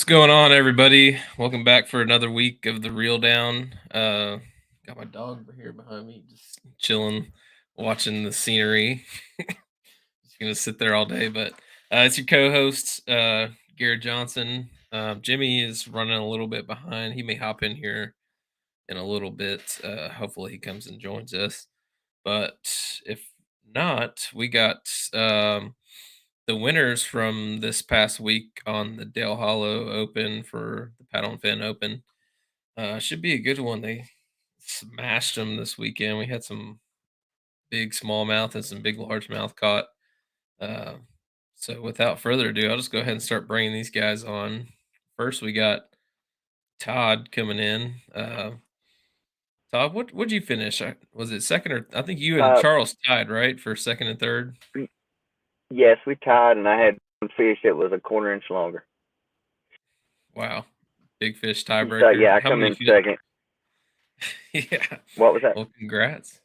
What's going on, everybody? Welcome back for another week of the Reel Down. Got my dog over here behind me, just chilling, watching the scenery. Just gonna sit there all day, but it's your co-host, Garrett Johnson. Jimmy is running a little bit behind. He may hop in here in a little bit. Hopefully, he comes and joins us. But if not, we got the winners from this past week on the Dale Hollow Open for the Paddle and Fin Open. Should be a good one. They smashed them this weekend. We had some big smallmouth and some big largemouth caught. Uh, so without further ado, I'll just go ahead and start bringing these guys on. First, we got Todd coming in. Todd, what'd you finish? Was it second or I think you and Uh, Charles tied right for second and third? yes, we tied, and I had one fish that was a quarter inch longer. Wow, big fish So tiebreaker. yeah, I How come many in fish? second. Yeah. What was that? Well, congrats.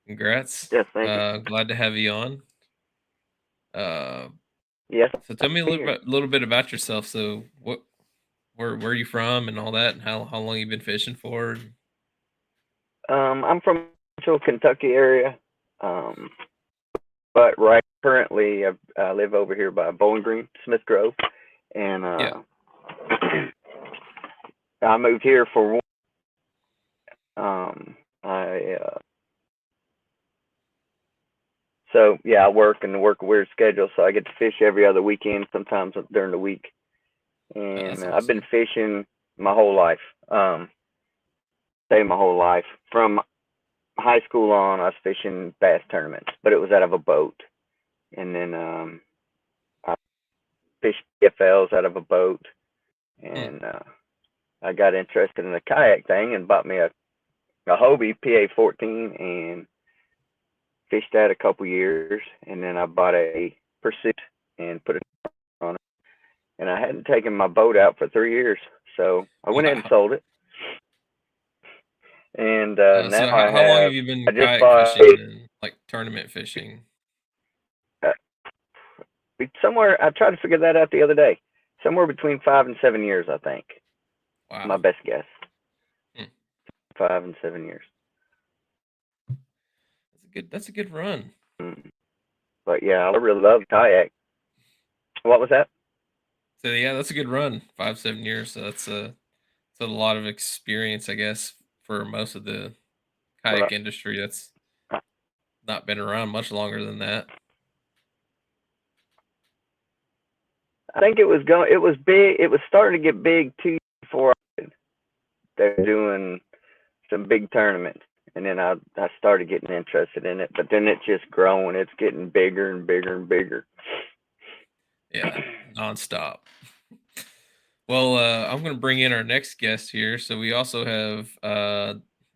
Congrats. Yes, thank you. Glad to have you on. Uh, Yes, so I'm tell me a here. little bit about yourself. So where are you from and all that, and how long you been fishing for? I'm from Central Kentucky area, um, but right currently I live over here by Bowling Green, Smith Grove, and Yeah. I moved here for one. I so yeah, I work a weird schedule, so I get to fish every other weekend, sometimes during the week, Oh, and that's I've been awesome. fishing my whole life. Say my whole life. From high school on, I was fishing bass tournaments, but it was out of a boat. And then I fished PFLs out of a boat, Hmm. and I got interested in the kayak thing and bought me a Hobie PA-14 and fished that a couple years. And then I bought a Pursuit and put it on it. And I hadn't taken my boat out for 3 years, so I went ahead and Wow. sold it. And now So I how long have have you been I just kayak bought fishing and like tournament fishing? uh, somewhere. I tried to figure that out the other day. Somewhere between 5 and 7 years, I think. My Wow. best guess, Hmm. 5 and 7 years. That's a good run. Mm. But yeah, I really love kayak. What was that? So yeah, that's a good run. 5 7 years. So that's a lot of experience, I guess, for most of the Well, kayak industry. That's not been around much longer than that. I think it was going. It was big. It was starting to get big too before they're doing some big tournaments, and then I started getting interested in it. But then it's just growing. It's getting bigger and bigger and bigger. Yeah, nonstop. Well, I'm going to bring in our next guest here. So we also have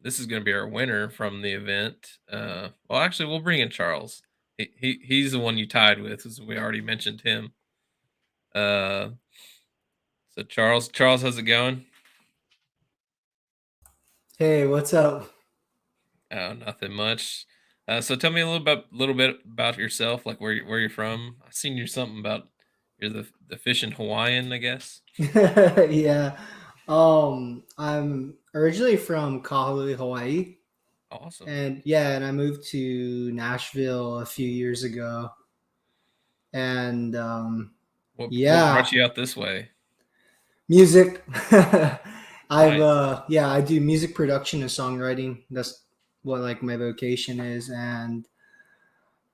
this is going to be our winner from the event. Well, actually, we'll bring in Charles. He's the one you tied with, as we already mentioned him. Uh, so Charles, how's it going? Hey, what's up? Oh, nothing much. So tell me little bit about yourself, like where you're from. I seen you something about you're the fishing Hawaiian, I guess. Yeah. I'm originally from Kahului, Hawaii. Awesome. And I moved to Nashville a few years ago. And What yeah, brought you out this way? music. Nice. I do music production and songwriting. That's what like my vocation is. And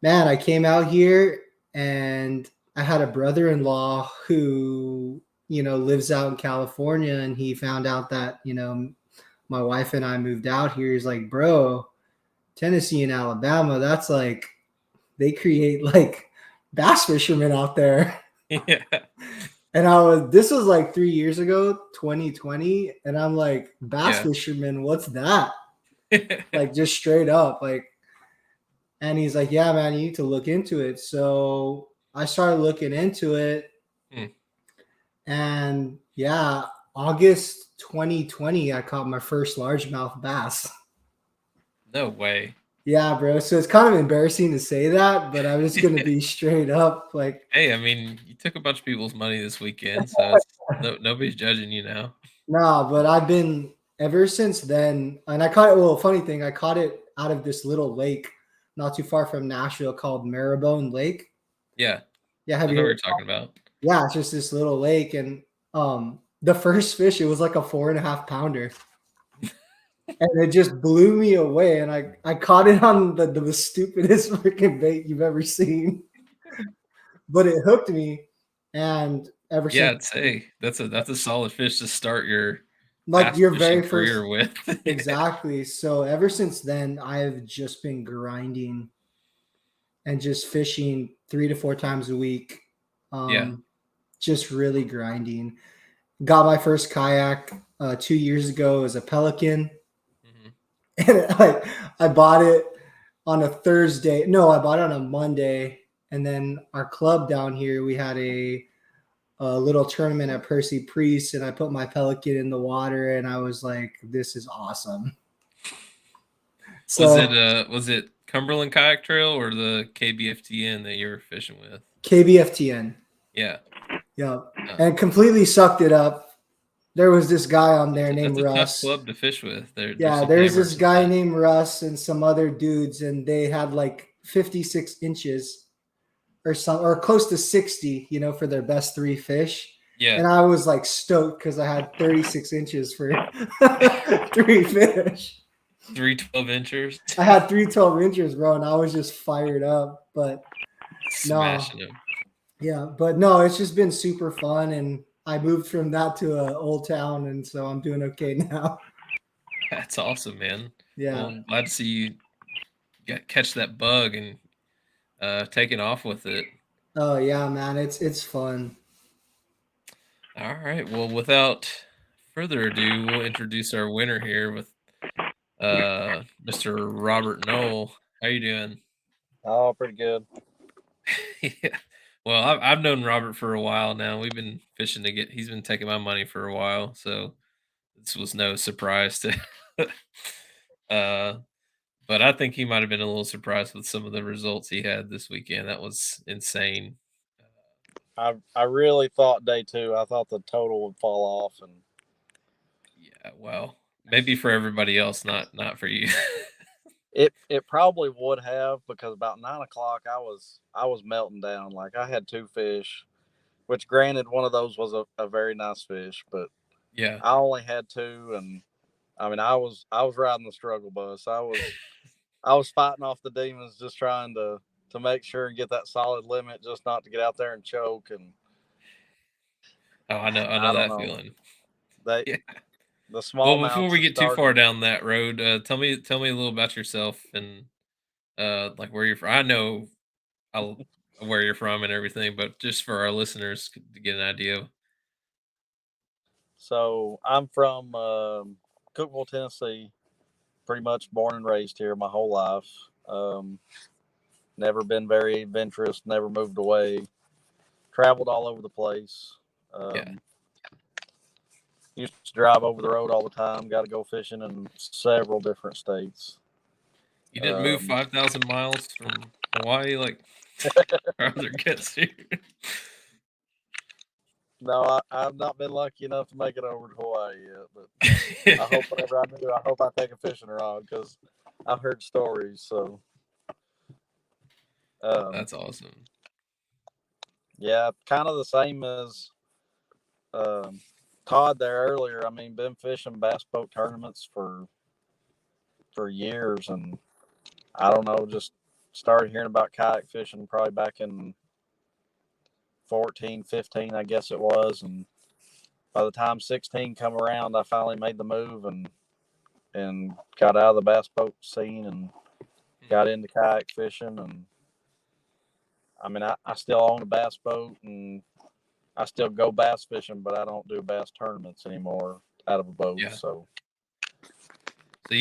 man, I came out here and I had a brother-in-law who, lives out in California, and he found out that, my wife and I moved out here. He's like, "Bro, Tennessee and Alabama, that's like they create like bass fishermen out there." Yeah. And this was like 3 years ago, 2020, and I'm like, "Bass Yeah. fishermen, what's that?" Like just straight up like. And he's like, "Yeah, man, you need to look into it." So I started looking into it. Hmm, And yeah, August 2020, I caught my first largemouth bass. no way. Yeah, bro. So it's kind of embarrassing to say that, but I'm just going to be straight up. Like, Hey, I mean, you took a bunch of people's money this weekend, so it's Nobody's judging you now. Nah, but I've been ever since then, and I caught it. Well, funny thing, I caught it out of this little lake not too far from Nashville called Marrowbone Lake. Yeah, Yeah, have I you know what heard? you're talking about. Yeah, it's just this little lake, and the first fish, it was like a 4.5 pounder, and it just blew me away. And I caught it on the stupidest freaking bait you've ever seen, but it hooked me, and ever Yeah, since, I'd say that's a solid fish to start your like bass your fishing very career first, with. exactly. So ever since then, I've just been grinding and just fishing 3 to 4 times a week. Yeah. Just really grinding. Got my first kayak 2 years ago as a Pelican, Mhm. and I bought it on a Thursday. No, I bought it on a Monday, and then our club down here, we had a little tournament at Percy Priest, and I put my Pelican in the water, and I was like, "This is awesome." So Was it Cumberland Kayak Trail or the KBFTN that you were fishing with? KBFTN, Yeah. yeah, Uh, and completely sucked it up. There was this guy on there named that's a tough Russ. club to fish with. They're Yeah, some there's hammers this with guy that. named Russ and some other dudes, and they had like 56 inches or close to 60, for their best three fish. Yeah. And I was like stoked because I had 36 inches for three fish. 3 12 inchers. I had 3 12 inches, bro, and I was just fired up. But no, Smashing them. yeah, but no, it's just been super fun, and I moved from that to Old Town, and so I'm doing okay now. That's awesome, man. Well, Yeah. I'm glad to see you catch that bug and taking off with it. Oh yeah, man, it's fun. All right. Well, without further ado, we'll introduce our winner here with Mr. Robert Knoll. How you doing? Oh, pretty good. Yeah. Well, I've known Robert for a while now. We've been fishing to get. He's been taking my money for a while, so this was no surprise to. uh, but I think he might have been a little surprised with some of the results he had this weekend. That was insane. I really thought day two. I thought the total would fall off, and Yeah, well, maybe for everybody else, not for you. it probably would have, because about 9 o'clock I was melting down. Like, I had two fish, which granted one of those was a very nice fish, but Yeah. I only had two, and I mean I was riding the struggle bus. I was fighting off the demons, just trying to make sure and get that solid limit, just not to get out there and choke. And Oh, I know I don't that know. feeling. They Yeah. the Well, before smallmouths we have get too far started. down that road, tell me a little about yourself and like where you're from. I know I'll, where you're from and everything, but just for our listeners to get an idea. So I'm from Cookeville, Tennessee. Pretty much born and raised here my whole life. Um, Never been very adventurous. Never moved away. Traveled all over the place. Yeah. Um, Used to drive over the road all the time. Got to go fishing in several different states. You didn't move Um, 5,000 miles from Hawaii like our other guests here. no, I've not been lucky enough to make it over to Hawaii yet, but I hope whenever I do, I hope I take a fishing rod, because I've heard stories. So um, That's awesome. yeah, kind of the same as um, Todd there earlier. I mean, been fishing bass boat tournaments for years, and I don't know, just started hearing about kayak fishing probably back in 14, 15, I guess it was. And by the time 16 come around, I finally made the move and got out of the bass boat scene and got into kayak fishing. And I mean, I still own a bass boat, and I still go bass fishing, but I don't do bass tournaments anymore out of a boat. Yeah. So So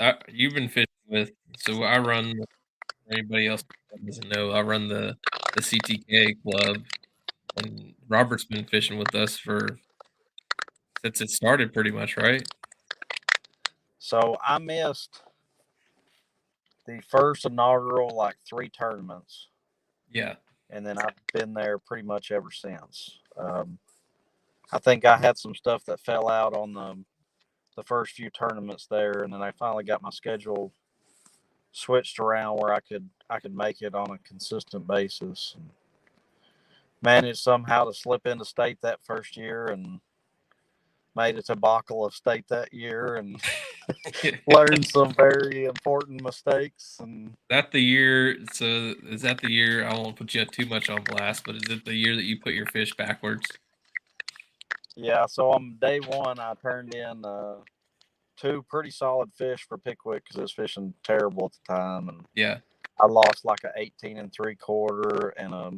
I, you've been fishing with, so I run, for anybody else that doesn't know, I run the CTK club, and Robert's been fishing with us for since it started pretty much, right? I missed the first inaugural like three tournaments, Yeah. and then I've been there pretty much ever since. I think I had some stuff that fell out on the first few tournaments there, and then I finally got my schedule switched around where I could make it on a consistent basis. And managed somehow to slip into state that first year and made a debacle of state that year and learned some very important mistakes. And That the year? So is that the year? I won't put you too much on blast, but is it the year that you put your fish backwards? yeah, so on day one, I turned in 2 pretty solid fish for Pickwick because it was fishing terrible at the time, and Yeah. I lost like a 18 3/4 and a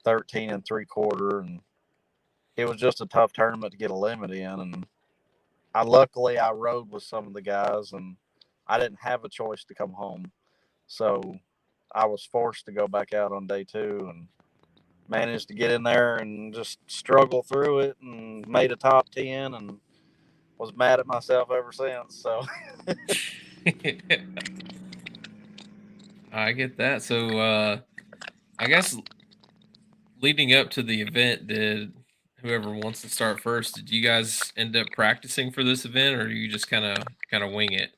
13 3/4, and it was just a tough tournament to get a limit in. And luckily I rode with some of the guys, and I didn't have a choice to come home, so I was forced to go back out on day 2 and managed to get in there and just struggle through it and made a top 10 and was mad at myself ever since. So I get that. So I guess leading up to the event, did whoever wants to start first, did you guys end up practicing for this event, or you just kind of wing it?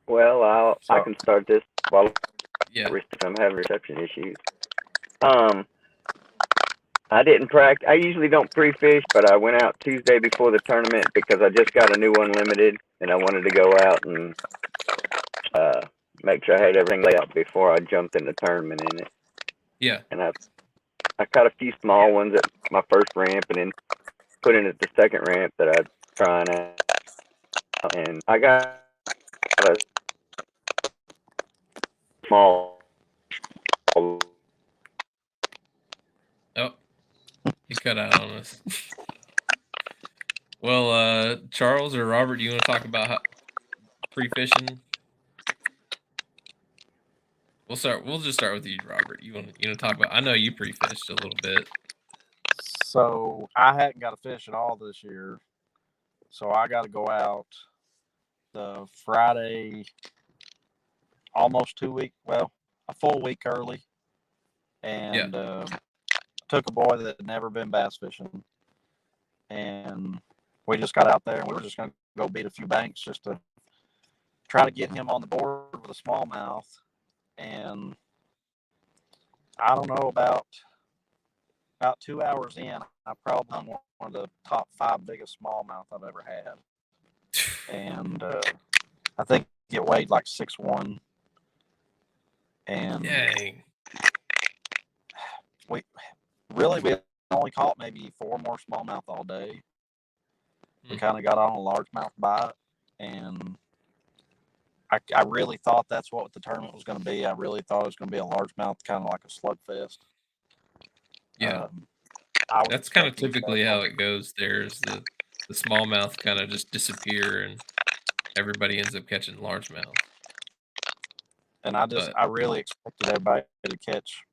Well, I so can start this while Yeah. I'm having reception issues. Um, I didn't practice. I usually don't pre-fish, but I went out Tuesday before the tournament because I just got a new unlimited, and I wanted to go out and uh, make sure I had everything laid out before I jumped in the tournament in it. Yeah. And I caught a few small ones at my first ramp, and then put in at the second ramp that I'm trying out, and I got a small. Oh, he cut out on us. Well, Charles or Robert, do you want to talk about pre-fishing? We'll just start with you, Robert. You want to talk about? I know you pre-fished a little bit. so I hadn't got a fish at all this year, so I got to go out the Friday, almost 2 week, well, a full week early, Yeah. and took a boy that had never been bass fishing, and we just got out there and we were just going to go beat a few banks just to try to get him on the board with a smallmouth. And I don't know, about 2 hours in, I probably hung one of the top 5 biggest smallmouth I've ever had, and I think it weighed like 6'1", and Dang. we only caught maybe 4 more smallmouth all day. We kind of got on a largemouth bite, and I really thought that's what the tournament was going to be. I really thought it was going to be a largemouth, kind of like a slugfest. Yeah. I was That's kind of expecting typically stuff. how it goes. There's the smallmouth kind of just disappear, and everybody ends up catching largemouth. And But I really expected everybody to catch.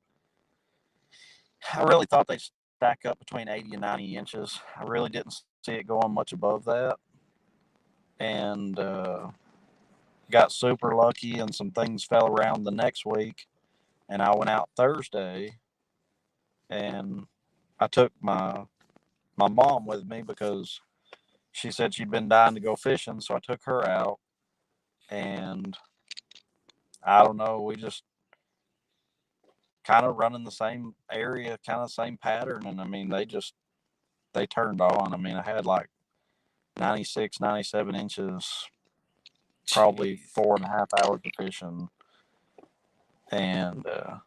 I really thought they'd stack up between 80 and 90 inches. I really didn't see it going much above that. And got super lucky, and some things fell around the next week. And I went out Thursday, and I took my mom with me because she said she'd been dying to go fishing. So I took her out, and I don't know, we just kind of running the same area, kind of same pattern. And I mean, they turned on. I mean, I had like 96, 97 inches, probably 4.5 hours of fishing. And so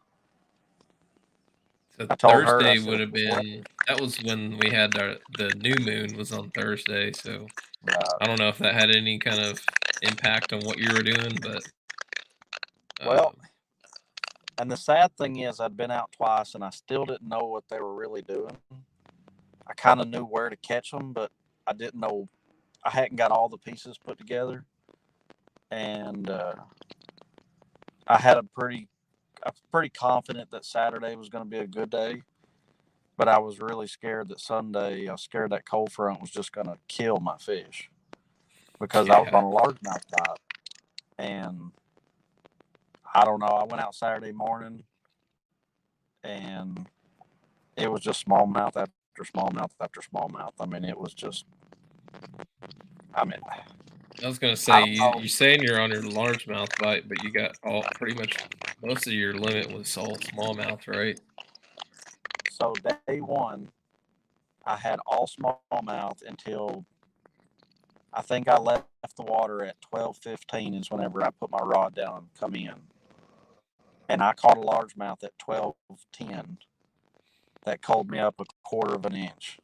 I told her, I Thursday said, would have been, that was when we had the new moon was on Thursday. So I don't know if that had any kind of impact on what you were doing, but well, and the sad thing is, I'd been out twice, and I still didn't know what they were really doing. I kind of knew where to catch them, but I didn't know. I hadn't got all the pieces put together, and I had I was pretty confident that Saturday was going to be a good day, but I was really scared that Sunday. I was scared that cold front was just going to kill my fish because I was on a largemouth bite, and I don't know. I went out Saturday morning, and it was just smallmouth after smallmouth after smallmouth. I mean, it was just, I mean, I was gonna I say don't know. you're saying you're on your largemouth bite, but you got all pretty much most of your limit was all smallmouth, right? So day one, I had all smallmouth until I think I left the water at 12:15 is whenever I put my rod down and come in. And I caught a largemouth at 12:10 that called me up a quarter of an inch.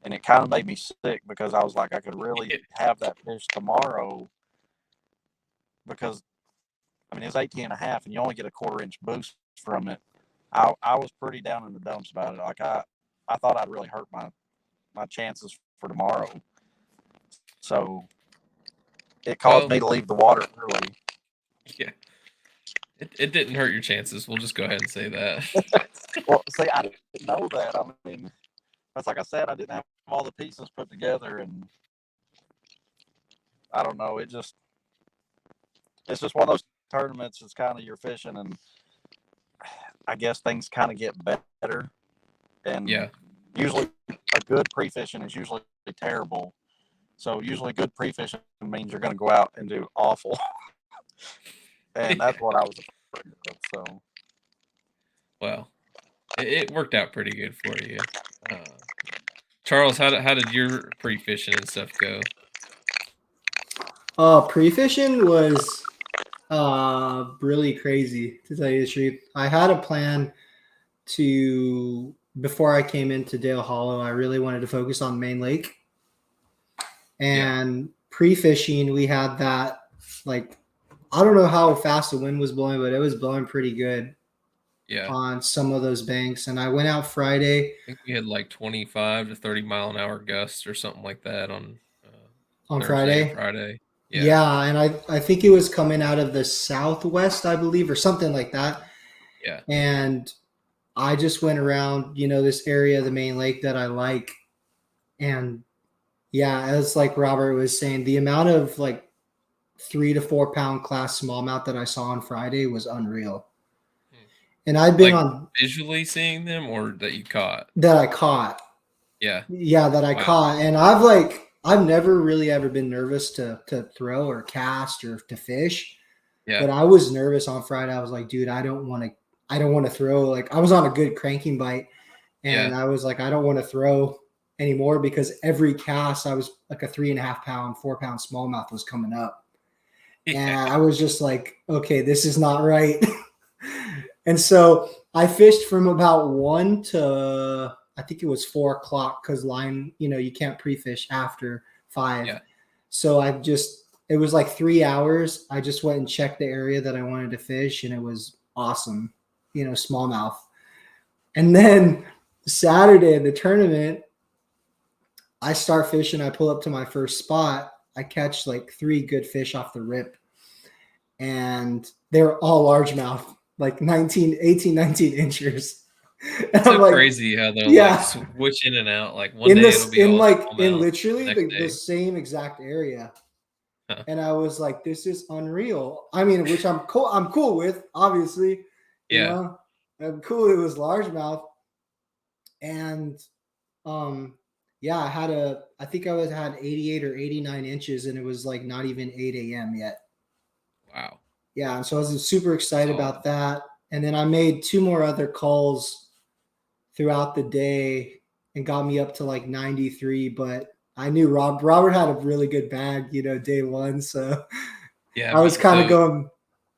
And it kind of made me sick because I was like, I could really have that fish tomorrow because, I mean, it's 18 and a half and you only get a quarter-inch boost from it. I was pretty down in the dumps about it. Like, I thought I'd really hurt my chances for tomorrow. So it caused Well, me to leave the water early. yeah. It didn't hurt your chances. We'll just go ahead and say that. Well, see, I didn't know that. I mean, that's like I said, I didn't have all the pieces put together, and I don't know. It's just one of those tournaments. It's kind of you're fishing, and I guess things kind of get better. And Yeah. usually, a good pre-fishing is usually terrible. So usually, good pre-fishing means you're going to go out and do awful, and that's what I was afraid of. So, Well, it worked out pretty good for you. Charles, how did your pre-fishing and stuff go? Pre-fishing was really crazy, to tell you the truth. I had a plan to, before I came into Dale Hollow, I really wanted to focus on Main Lake. And pre-fishing, we had that, like, I don't know how fast the wind was blowing, but it was blowing pretty good on some of those banks. And I went out Friday. I think we had like 25 to 30 mile an hour gusts or something like that on Thursday and Friday. Yeah, and I think it was coming out of the southwest, I believe, or something like that. Yeah. And I just went around, this area of the main lake that I like. And yeah, as like Robert was saying, the amount of like 3 to 4 pound class smallmouth that I saw on Friday was unreal. And I'd been like on visually seeing them or that you caught? That I caught. Yeah. Yeah, that I caught. And I've never really ever been nervous to throw or cast or to fish. Yeah. But I was nervous on Friday. I was like, dude, I don't want to throw. Like, I was on a good cranking bite, and I was like, I don't want to throw anymore because every cast I was like a 3.5 pound, 4 pound smallmouth was coming up. Yeah. And I was just like, okay, this is not right. And so I fished from about 1 to I think it was 4 o'clock because line, you can't pre-fish after 5. Yeah. So it was like 3 hours. I just went and checked the area that I wanted to fish, and it was awesome, smallmouth. And then Saturday in the tournament, I start fishing. I pull up to my first spot. I catch like 3 good fish off the rip, and they're all largemouth, like 18, 19 inches. It's so crazy how they'll like switch in and out. Like one day it'll be in literally the same exact area. Huh. And I was like, this is unreal. I mean, which I'm cool with, obviously. I'm cool. It was largemouth. And I think I had 88 or 89 inches, and it was like not even 8 a.m. yet. Wow. Yeah, and so I was super excited about that. And then I made 2 more other calls throughout the day and got me up to like 93, but I knew Robert had a really good bag, day one. So yeah, I was kind of going.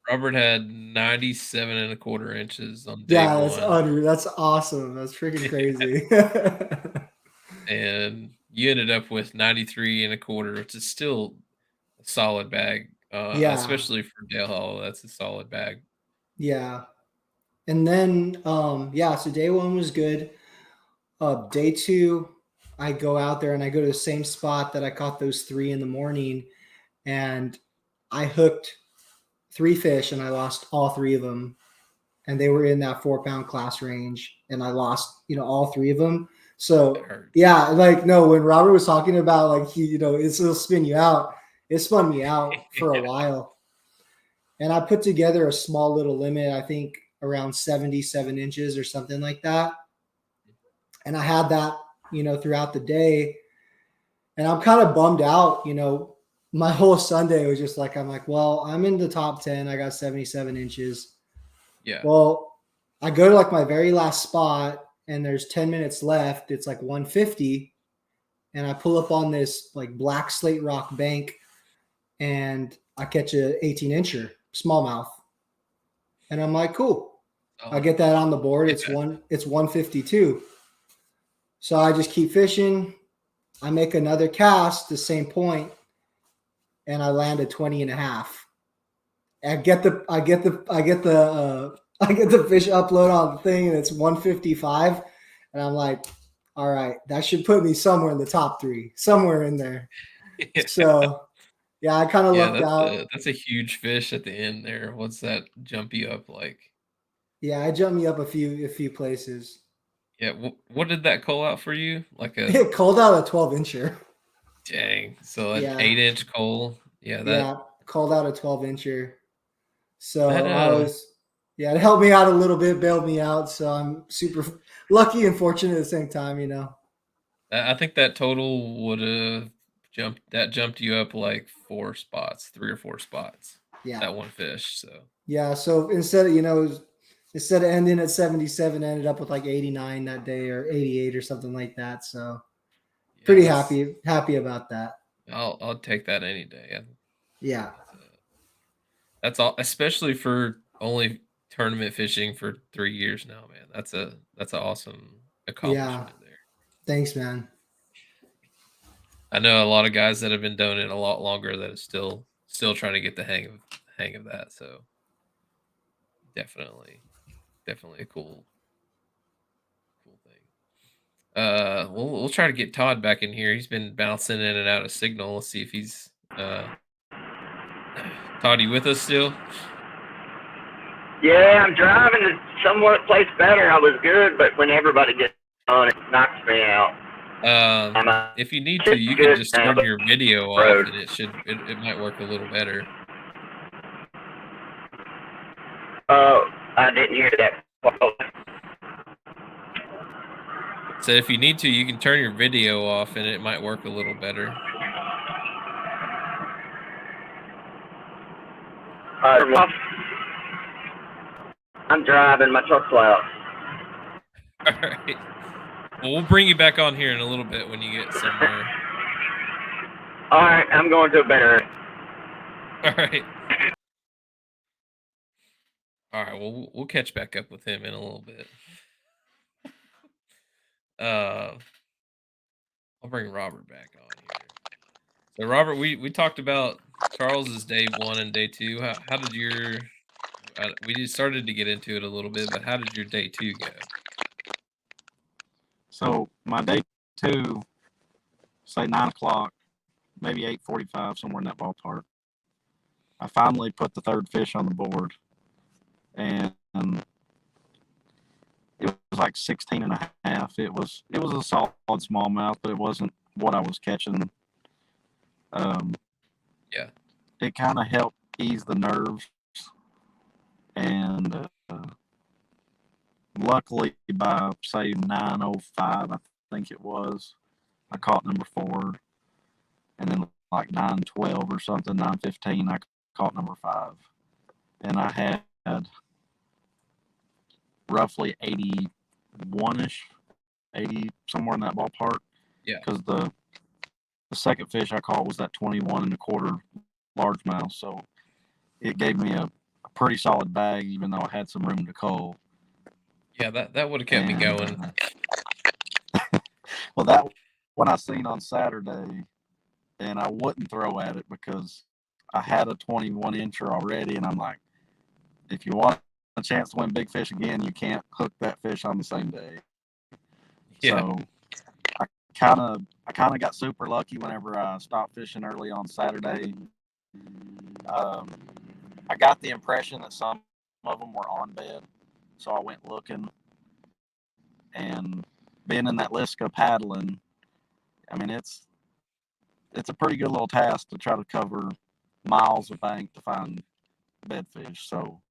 Robert had 97.25 inches on day one. Yeah, that's awesome. That's freaking crazy. And you ended up with 93.25, which is still a solid bag. Especially for Dale Hollow, that's a solid bag. Yeah. And then, so day one was good. Day 2, I go out there and I go to the same spot that I caught those 3 in the morning, and I hooked 3 fish and I lost all 3 of them. And they were in that 4 pound class range, and I lost, all 3 of them. So yeah, like, no, when Robert was talking about like, it'll spin you out. It spun me out for a while. And I put together a small little limit, I think around 77 inches or something like that. And I had that, throughout the day. And I'm kind of bummed out, my whole Sunday was just like, I'm like, well, I'm in the top 10. I got 77 inches. Yeah. Well, I go to like my very last spot and there's 10 minutes left. It's like 150. And I pull up on this like black slate rock bank and I catch a 18-incher smallmouth. And I'm like, cool. I get that on the board. It's 152. So I just keep fishing. I make another cast, the same point, and I land a 20 and a half. I get the fish upload on the thing, and it's 155. And I'm like, all right, that should put me somewhere in the top 3, somewhere in there. Yeah. So yeah, I kind of lucked out. That's a huge fish at the end there. What's that jump you up like? Yeah, I jumped me up a few places. Yeah, what did that call out for you? Like a It called out a 12-incher. dang, so an Yeah. 8-inch coal. Yeah, called out a 12-incher. So that I was, it helped me out a little bit, bailed me out. So I'm super lucky and fortunate at the same time, I think that total would have jumped you up like 3 or 4 spots. Yeah. That one fish. So yeah. So instead of ending at 77, I ended up with like 89 that day or 88 or something like that. So yeah, pretty happy about that. I'll take that any day. Yeah. That's all, especially for only tournament fishing for 3 years now, man. That's an awesome accomplishment there. Thanks, man. I know a lot of guys that have been doing it a lot longer that are still trying to get the hang of that. So definitely a cool thing. We'll try to get Todd back in here. He's been bouncing in and out of signal. Let's see if he's Todd, you with us still? Yeah, I'm driving to somewhat place better. I was good, but when everybody gets on, it knocks me out. If you need to, you can just turn your video off, and it might work a little better. I didn't hear that. So if you need to, you can turn your video off, and it might work a little better. I'm driving. My truck's loud. All right. Well, we'll bring you back on here in a little bit when you get somewhere. All right, I'm going to a better. All right. All right. Well, we'll catch back up with him in a little bit. I'll bring Robert back on here. So, Robert, we talked about Charles's day 1 and day 2. How did your? We just started to get into it a little bit, but how did your day 2 go? So my day 2, say 9 o'clock, maybe 8:45, somewhere in that ballpark. I finally put the 3rd fish on the board, and it was like 16 and a half. It was a solid smallmouth, but it wasn't what I was catching. Yeah. It kind of helped ease the nerves, and luckily by say 9:05, I think it was, I caught number 4, and then like 9:12 or something, 9:15, I caught number 5, and I had roughly 81ish, 80, somewhere in that ballpark. Yeah. Because the second fish I caught was that 21 1/4 largemouth, so it gave me a pretty solid bag, even though I had some room to cull. Yeah, that would have kept me going. Well, that one I seen on Saturday, and I wouldn't throw at it because I had a 21-incher already, and I'm like, if you want a chance to win big fish again, you can't hook that fish on the same day. Yeah. So I kind of got super lucky whenever I stopped fishing early on Saturday. I got the impression that some of them were on bed, so I went looking, and being in that Liska paddling, I mean, it's a pretty good little task to try to cover miles of bank to find bedfish. So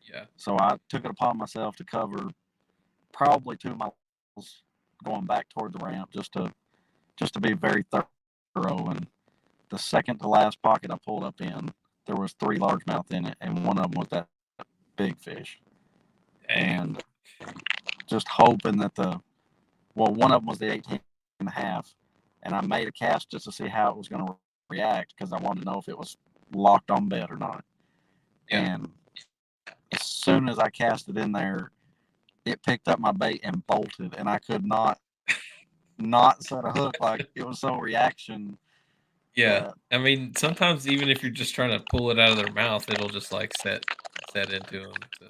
yeah. So I took it upon myself to cover probably 2 miles going back toward the ramp just to be very thorough. And the second to last pocket I pulled up in, there was 3 largemouth in it, and one of them was that big fish. And just hoping that one of them was the 18 and a half, and I made a cast just to see how it was going to react because I wanted to know if it was locked on bed or not. Yeah. And as soon as I cast it in there, it picked up my bait and bolted, and I could not set a hook. Like, it was so reaction. Yeah. I mean, sometimes even if you're just trying to pull it out of their mouth, it'll just like set into them. So.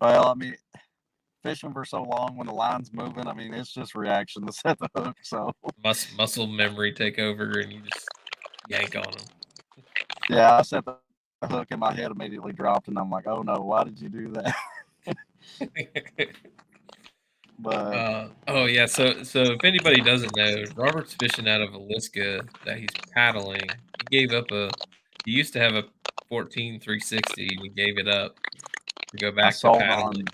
Well, I mean, fishing for so long when the line's moving, I mean, it's just reaction to set the hook. So Muscle memory take over, and you just yank on them. yeah, I set the hook and my head immediately dropped, and I'm like, oh no, why did you do that? But oh yeah, so if anybody doesn't know, Robert's fishing out of Alaska that he's paddling. He used to have a 14 360 and he gave it up to go back to paddling.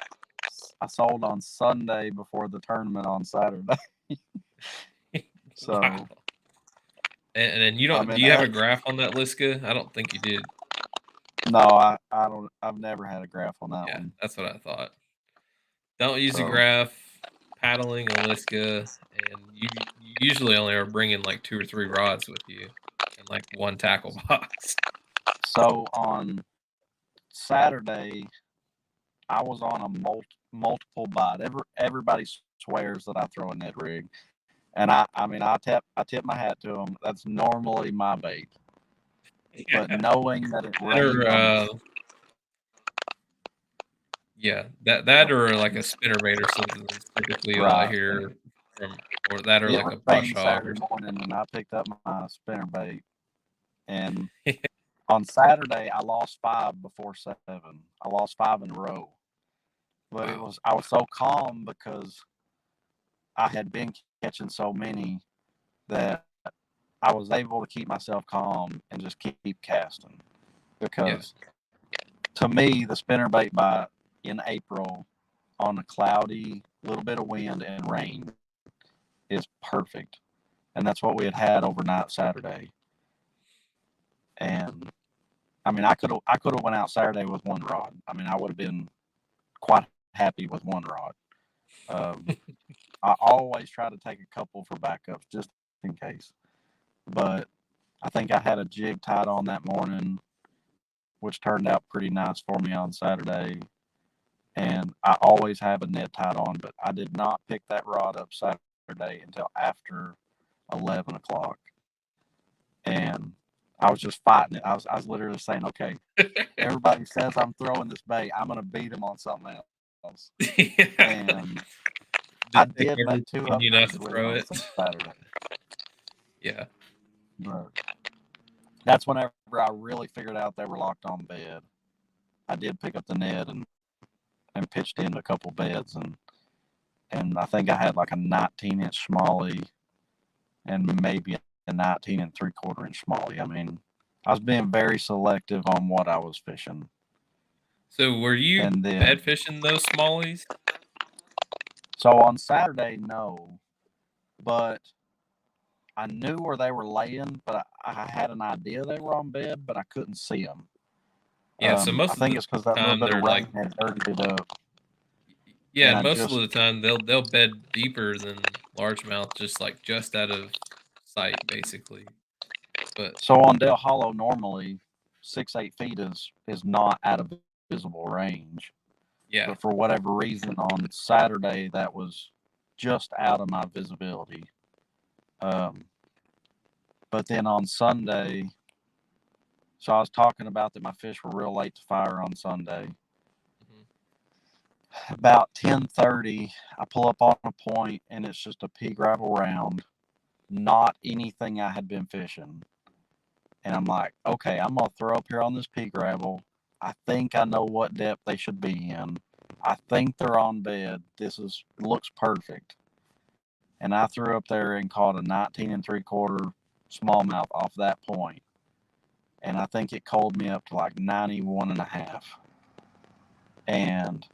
I sold on Sunday before the tournament on Saturday. So wow. And then you don't do you have a graph on that Liska? I don't think you did. No, I don't. I've never had a graph on that one. That's what I thought. Don't use a graph. Paddling Alaska, and you usually only are bringing like 2 or 3 rods with you, and like 1 tackle box. So on Saturday, I was on a multiple bite. Everybody swears that I throw a net rig, and I mean I tip my hat to them. That's normally my bait, but knowing that it rained that or like a spinnerbait or something that's typically what I hear from, or that or like a brush hog. Saturday morning, and I picked up my spinnerbait, and on Saturday I lost 5 before 7. I lost 5 in a row, but I was so calm because I had been catching so many that I was able to keep myself calm and just keep casting. Because to me, the spinnerbait bite in April on a cloudy, little bit of wind and rain is perfect. And that's what we had overnight Saturday. And I mean, I could have went out Saturday with 1 rod. I mean, I would have been quite happy with 1 rod. I always try to take a couple for backups just in case. But I think I had a jig tied on that morning, which turned out pretty nice for me on Saturday. And I always have a Ned tied on, but I did not pick that rod up Saturday until after 11 o'clock. And I was just fighting it. I was literally saying, okay, everybody says I'm throwing this bait. I'm going to beat them on something else. And I did make 2 you not to throw it Saturday. Yeah. But that's whenever I really figured out they were locked on bed. I did pick up the net and pitched into a couple beds, and I think I had like a 19-inch smallie and maybe a 19 3/4-inch smallie. I mean, I was being very selective on what I was fishing. So were you bed fishing those smallies? So on Saturday, no, but I knew where they were laying, but I had an idea they were on bed, but I couldn't see them. Yeah, so most I think it's because that little bit of rain had dirtied it up. Yeah, and most of the time they'll bed deeper than largemouth, just out of sight, basically. But so on Dale Hollow, normally 6-8 feet is not out of visible range. Yeah. But for whatever reason, on Saturday that was just out of my visibility. But then on Sunday, so I was talking about that my fish were real late to fire on Sunday. Mm-hmm. About 10:30, I pull up on a point, and it's just a pea gravel round, not anything I had been fishing. And I'm like, okay, I'm going to throw up here on this pea gravel. I think I know what depth they should be in. I think they're on bed. Looks perfect. And I threw up there and caught a 19 3/4 smallmouth off that point. And I think it cold me up to like 91.5. And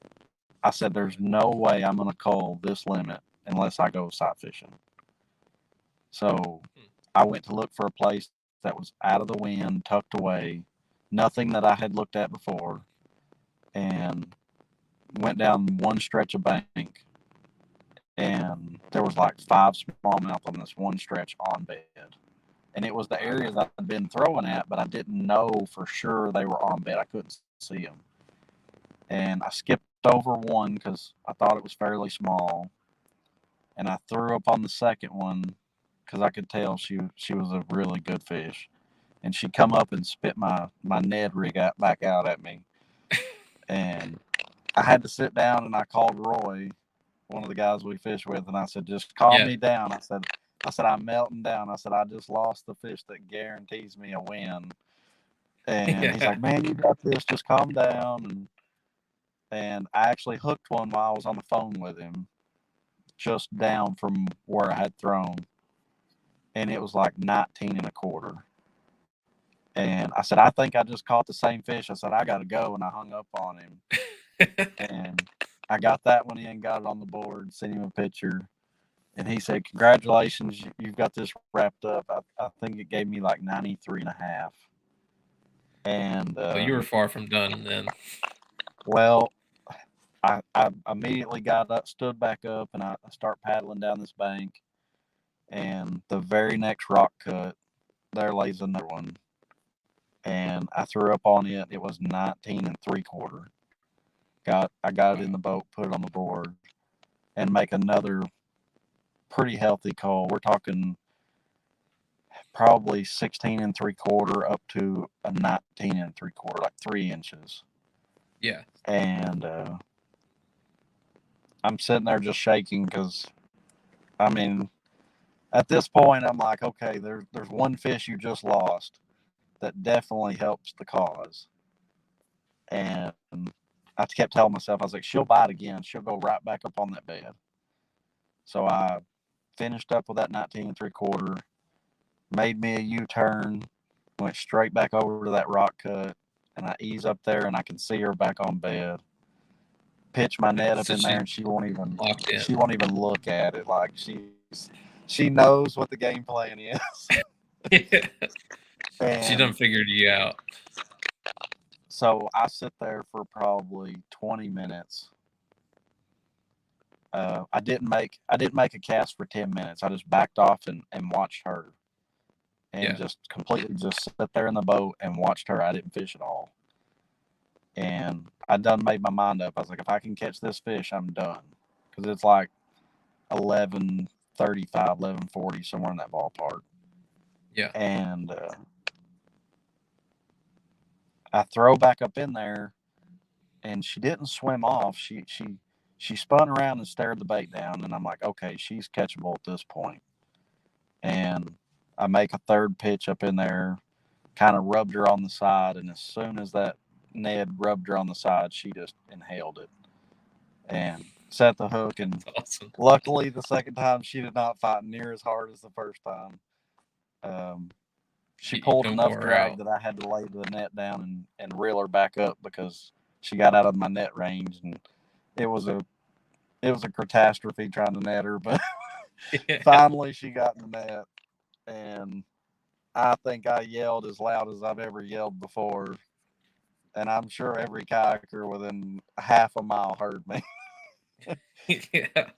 I said, there's no way I'm going to cull this limit unless I go sight fishing. So I went to look for a place that was out of the wind, tucked away, nothing that I had looked at before, and went down one stretch of bank. And there was like 5 smallmouth on this one stretch on bed. And it was the areas I'd been throwing at, but I didn't know for sure they were on bed. I couldn't see them. And I skipped over one because I thought it was fairly small. And I threw up on the second one because I could tell she was a really good fish. And she come up and spit my Ned rig back out at me. And I had to sit down, and I called Roy, one of the guys we fish with, and I said, just calm me down. I said, I'm melting down. I said, I just lost the fish that guarantees me a win. And he's like, man, you got this. Just calm down. And I actually hooked one while I was on the phone with him, just down from where I had thrown. And it was like 19 and a quarter. And I said, I think I just caught the same fish. I said, I got to go. And I hung up on him. And I got that one in, got it on the board, sent him a picture. And he said, congratulations, you've got this wrapped up. I think it gave me like 93 and a half. And you were far from done then. Well, I immediately got up, stood back up, and I start paddling down this bank. And the very next rock cut, there lays another one. And I threw up on it. It was 19 and 3/4. I got it in the boat, put it on the board, and make another pretty healthy call. We're talking probably 16 and 3/4 up to a 19 and 3/4, like 3 inches. Yeah. And I'm sitting there just shaking because, I mean, at this point, I'm like, okay, there's one fish you just lost that definitely helps the cause. And I kept telling myself, I was like, she'll bite again. She'll go right back up on that bed. So I finished up with that 19 and 3/4, made me a U-turn, went straight back over to that rock cut, and I ease up there, and I can see her back on bed. Pitch my net up in there, and she won't even look at it. Like she knows what the game plan is. She done figured you out. So I sit there for probably 20 minutes. I didn't make a cast for 10 minutes. I just backed off and watched her, and just completely just sit there in the boat and watched her. I didn't fish at all. And I done made my mind up. I was like, if I can catch this fish, I'm done. Because it's like 11:35, 11:40, somewhere in that ballpark. Yeah. And I throw back up in there, and she didn't swim off. She spun around and stared the bait down, and I'm like, okay, she's catchable at this point. And I make a third pitch up in there, kind of rubbed her on the side, and as soon as that Ned rubbed her on the side, she just inhaled it and set the hook. And awesome. Luckily, the second time she did not fight near as hard as the first time. She pulled enough drag that I had to lay the net down and reel her back up because she got out of my net range, and it was a catastrophe trying to net her, but finally she got in the net, and I think I yelled as loud as I've ever yelled before. And I'm sure every kayaker within half a mile heard me. Yeah.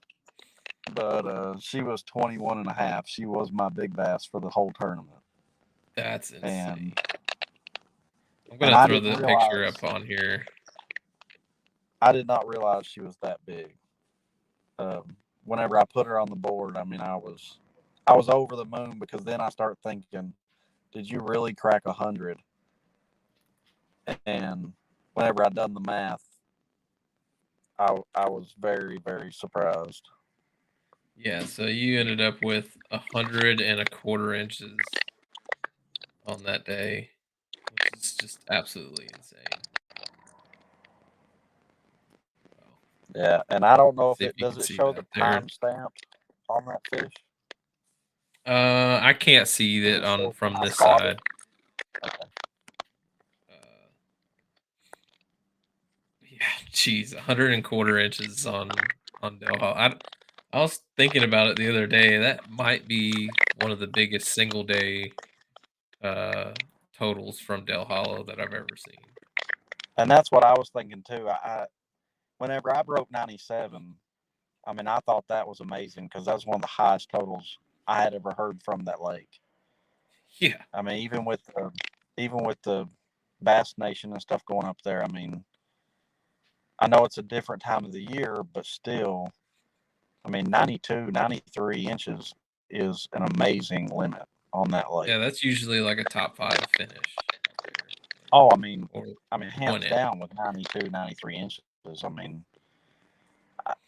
But she was 21 and a half. She was my big bass for the whole tournament. That's insane. And I'm going to throw the picture up on here. I did not realize she was that big. Whenever I put her on the board, I mean, I was over the moon, because then I start thinking, did you really crack 100? And whenever I done the math, I was very, very surprised. Yeah, so you ended up with 100.25 inches on that day, which is just absolutely insane. Wow. Yeah, and I don't know if it does show the timestamp on that fish. I can't see that from this side. Okay. Yeah, geez, 100.25 inches on Delha. I was thinking about it the other day. That might be one of the biggest single day uh totals from Del Hollow that I've ever seen. And that's what I was thinking too. Whenever I broke 97, I mean, I thought that was amazing because that was one of the highest totals I had ever heard from that lake. Yeah. I mean, even with the Bass Nation and stuff going up there, I mean, I know it's a different time of the year, but still, I mean, 92, 93 inches is an amazing limit on that lake. Yeah, that's usually like a top 5 finish out there. Oh, Or I mean, hands point in. down with 92, 93 inches. I mean,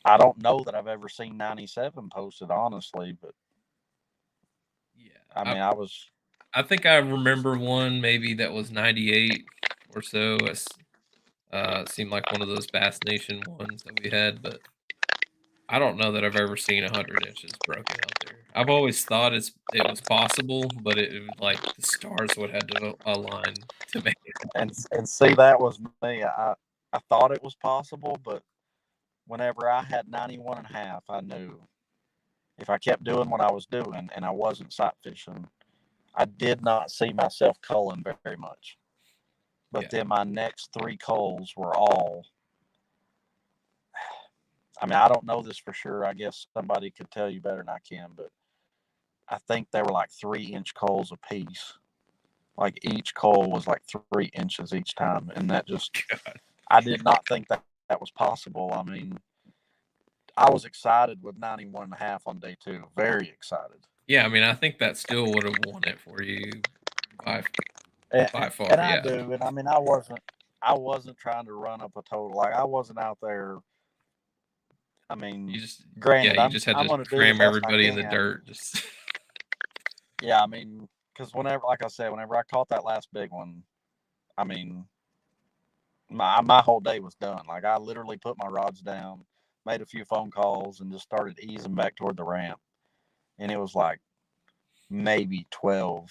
I don't know that I've ever seen 97 posted, honestly, but Yeah. I mean, I think I remember one maybe that was 98 or so. It seemed like one of those Bass Nation ones that we had, but I don't know that I've ever seen 100 inches broken out there. I've always thought it was possible, but like the stars would have to align to make it. and see, that was me. I thought it was possible, but whenever I had 91 and a half, I knew if I kept doing what I was doing and I wasn't sight fishing, I did not see myself culling very much. But Yeah. then my next 3 culls were all, I mean, I don't know this for sure. I guess somebody could tell you better than I can, but I think they were like 3-inch culls apiece. Like each cull was like 3 inches each time. And that just, God. I did not think that was possible. I mean, I was excited with 91 and a half on day 2. Very excited. Yeah, I mean, I think that still would have won it for you by And, far. and I Yeah. do. And I mean, I wasn't trying to run up a total. Like I wasn't out there. I mean, granted, You just had I'm to going to do the cram best I everybody in the can. dirt. Just Yeah, I mean, because whenever, like I said, whenever I caught that last big one, I mean, my whole day was done. Like I literally put my rods down, made a few phone calls, and just started easing back toward the ramp. And it was like maybe 12,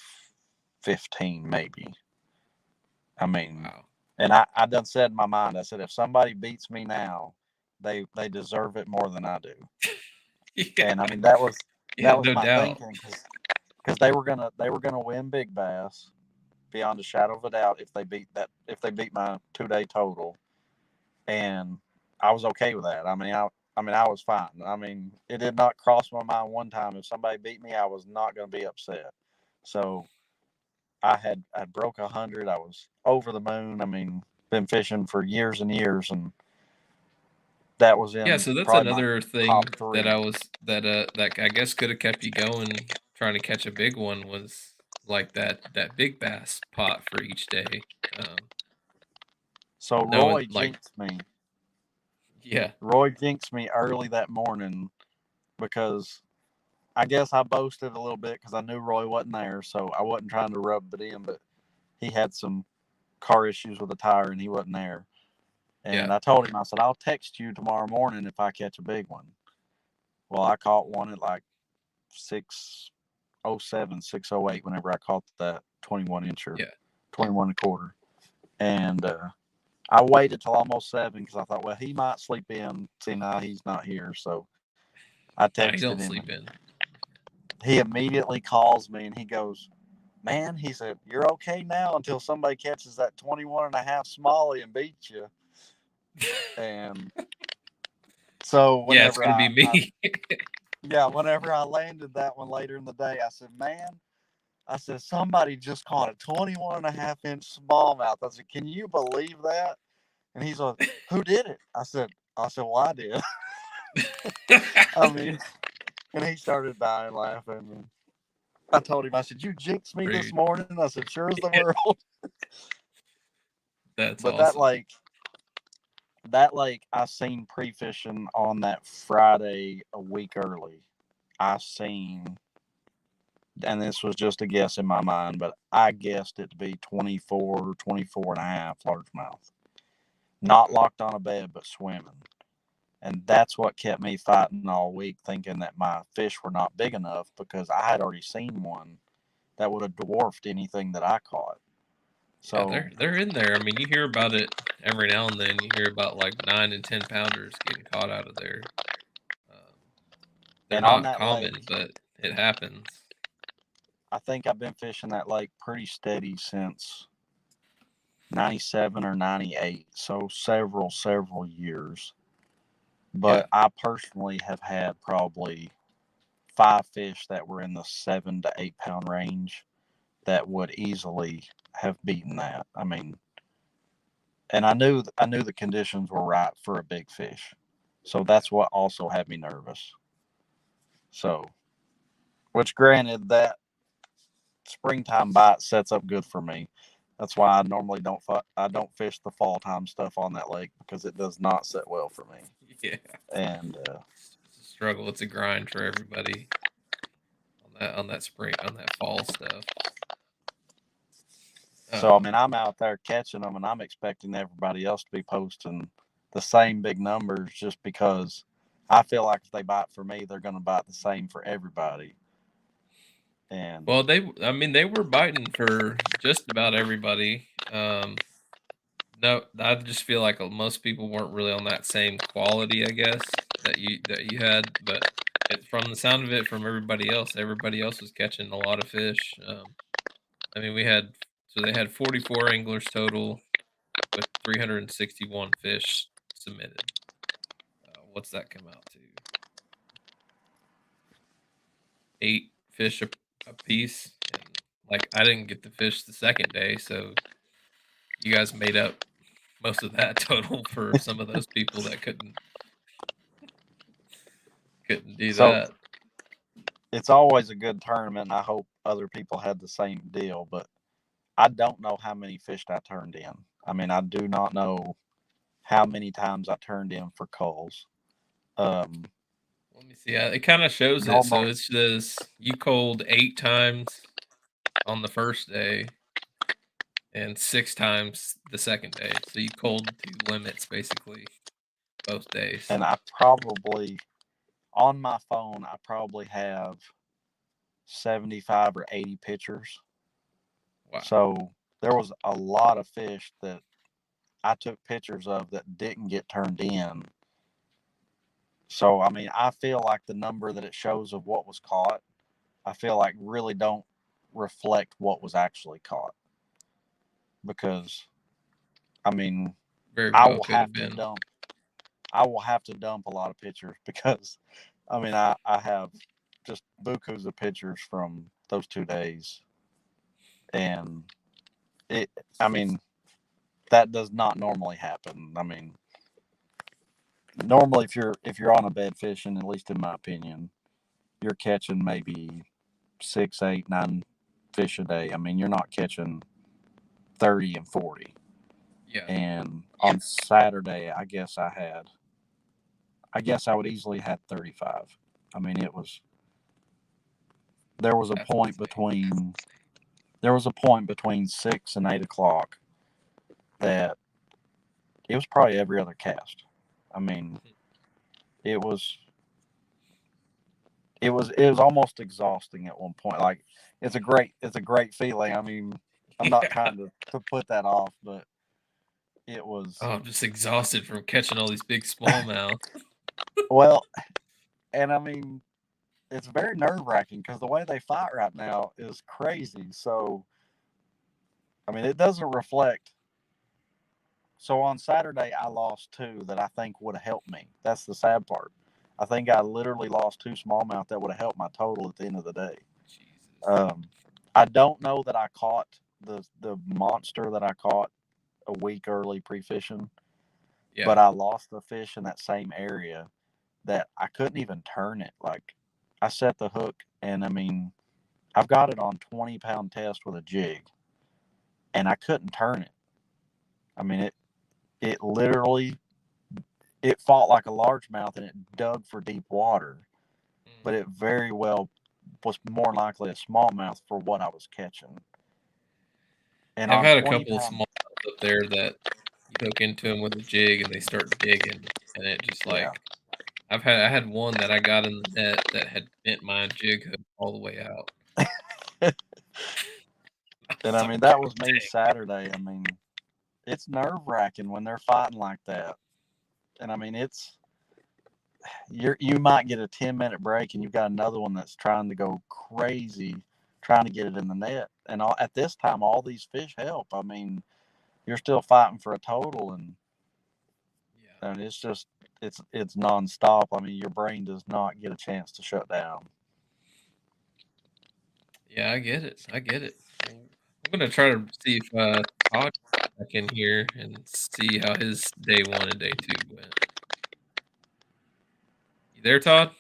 15, maybe. I mean, wow. and I done said in my mind, I said, if somebody beats me now, they deserve it more than I do. Yeah. And I mean, that was No my doubt. thinking because they were gonna win big bass beyond a shadow of a doubt if they beat my 2-day total, and I was okay with that. I mean, I was fine. I mean, it did not cross my mind one time if somebody beat me, I was not going to be upset. So I broke 100. I was over the moon. I mean, been fishing for years and years, and that was Yeah, in so that's probably my another thing top 3. that I was that I guess could have kept you going trying to catch a big one was like that big bass pot for each day. So Knowing like yeah. Roy jinxed me early that morning because I guess I boasted a little bit because I knew Roy wasn't there, so I wasn't trying to rub it in, but he had some car issues with a tire and he wasn't there. And Yeah. I told him, I said, I'll text you tomorrow morning if I catch a big one. Well, I caught one at like 607, 608 whenever I caught that 21 incher, Yeah. 21 and a quarter. And I waited till almost 7 because I thought, well, he might sleep in. See, now he's not here. So I Nah, you texted don't him. sleep in. He immediately calls me and he goes, man, he said, you're okay now until somebody catches that 21 and a half smallie and beats you. And so Yeah, it's gonna be me. whenever I landed that one later in the day, I said, man, I said, somebody just caught a 21 and a half inch smallmouth. I said, can you believe that? And he's like, who did it? Well, I did. I mean, and he started dying laughing. And I told him, I said, you jinxed me this Rude. morning. I said, sure as the world. That's But awesome. that lake, I seen pre-fishing on that Friday a week early. I seen, and this was just a guess in my mind, but I guessed it to be 24, 24 and a half largemouth. Not locked on a bed, but swimming. And that's what kept me fighting all week, thinking that my fish were not big enough because I had already seen one that would have dwarfed anything that I caught. Yeah, So they're in there. I mean, you hear about it every now and then. You hear about like 9 and 10 pounders getting caught out of there. Um, They're And on not that common, lake, but it happens. I think I've been fishing that lake pretty steady since 97 or 98. So several years. But I personally have had probably 5 fish that were in the 7 to 8 pound range that would easily have beaten that. I mean, and I knew the conditions were right for a big fish. So that's what also had me nervous. So, which granted, that springtime bite sets up good for me. That's why I normally don't fish the fall time stuff on that lake, because it does not set well for me. Yeah. And It's a struggle. It's a grind for everybody on that spring, on that fall stuff. So I mean, I'm out there catching them, and I'm expecting everybody else to be posting the same big numbers, just because I feel like if they bite for me, they're going to bite the same for everybody. And well, they were biting for just about everybody. No, I just feel like most people weren't really on that same quality, I guess, that you had. But from the sound of it, from everybody else was catching a lot of fish. I mean, they had 44 anglers total with 361 fish submitted. What's that come out to? 8 fish a piece, and like I didn't get the fish the second day, so you guys made up most of that total for some of those people that couldn't do so that. it's always a good tournament, and I hope other people had the same deal. But I don't know how many fish I turned in. I mean, I do not know how many times I turned in for culls. Let me see. It kind of shows it. So Normal, it says you culled 8 times on the first day and 6 times the second day. So you culled 2 limits basically both days. and I probably, on my phone, I probably have 75 or 80 pictures. Wow. So there was a lot of fish that I took pictures of that didn't get turned in. So I mean, I feel like the number that it shows of what was caught, I feel like really don't reflect what was actually caught. Because I mean, Very I well will could have have to been. dump I will have to dump a lot of pictures, because I mean, I have just bukus of pictures from those 2 days. And I mean, that does not normally happen. I mean, normally if you're on a bed fishing, at least in my opinion, you're catching maybe 6, 8, 9 fish a day. I mean, you're not catching 30 and 40. Yeah. And on Saturday, I guess I would easily had 35. I mean, there was a That's point insane. between 6 and 8 o'clock that it was probably every other cast. I mean, it was almost exhausting at one point. Like, it's a great feeling. I mean, I'm not Yeah. trying to put that off, but it was, Oh, I'm just exhausted from catching all these big smallmouth. well, and I mean, it's very nerve-wracking, because the way they fight right now is crazy. So I mean, it doesn't reflect. So on Saturday, I lost 2 that I think would have helped me. That's the sad part. I think I literally lost 2 smallmouth that would have helped my total at the end of the day. Jesus. I don't know that I caught the monster that I caught a week early pre-fishing, Yeah. but I lost the fish in that same area that I couldn't even turn it. Like, I set the hook, and I mean, I've got it on 20-pound test with a jig, and I couldn't turn it. I mean, it literally, it fought like a largemouth, and it dug for deep water, but it very well was more likely a smallmouth for what I was catching. And I've on had a 20 couple of pound, small up there that you hook into them with a jig and they start digging, and it just yeah. like I had one that I got in the net that had bent my jig hook all the way out. And I mean, that was me Saturday. I mean, it's nerve wracking when they're fighting like that. And I mean, you might get a 10-minute break, and you've got another one that's trying to go crazy, trying to get it in the net. And at this time, all these fish help. I mean, you're still fighting for a total, and it's just it's nonstop. I mean, your brain does not get a chance to shut down. Yeah, I get it. I get it. Well, I'm gonna try to see if Todd back in here and see how his day 1 and day 2 went. You there, Todd?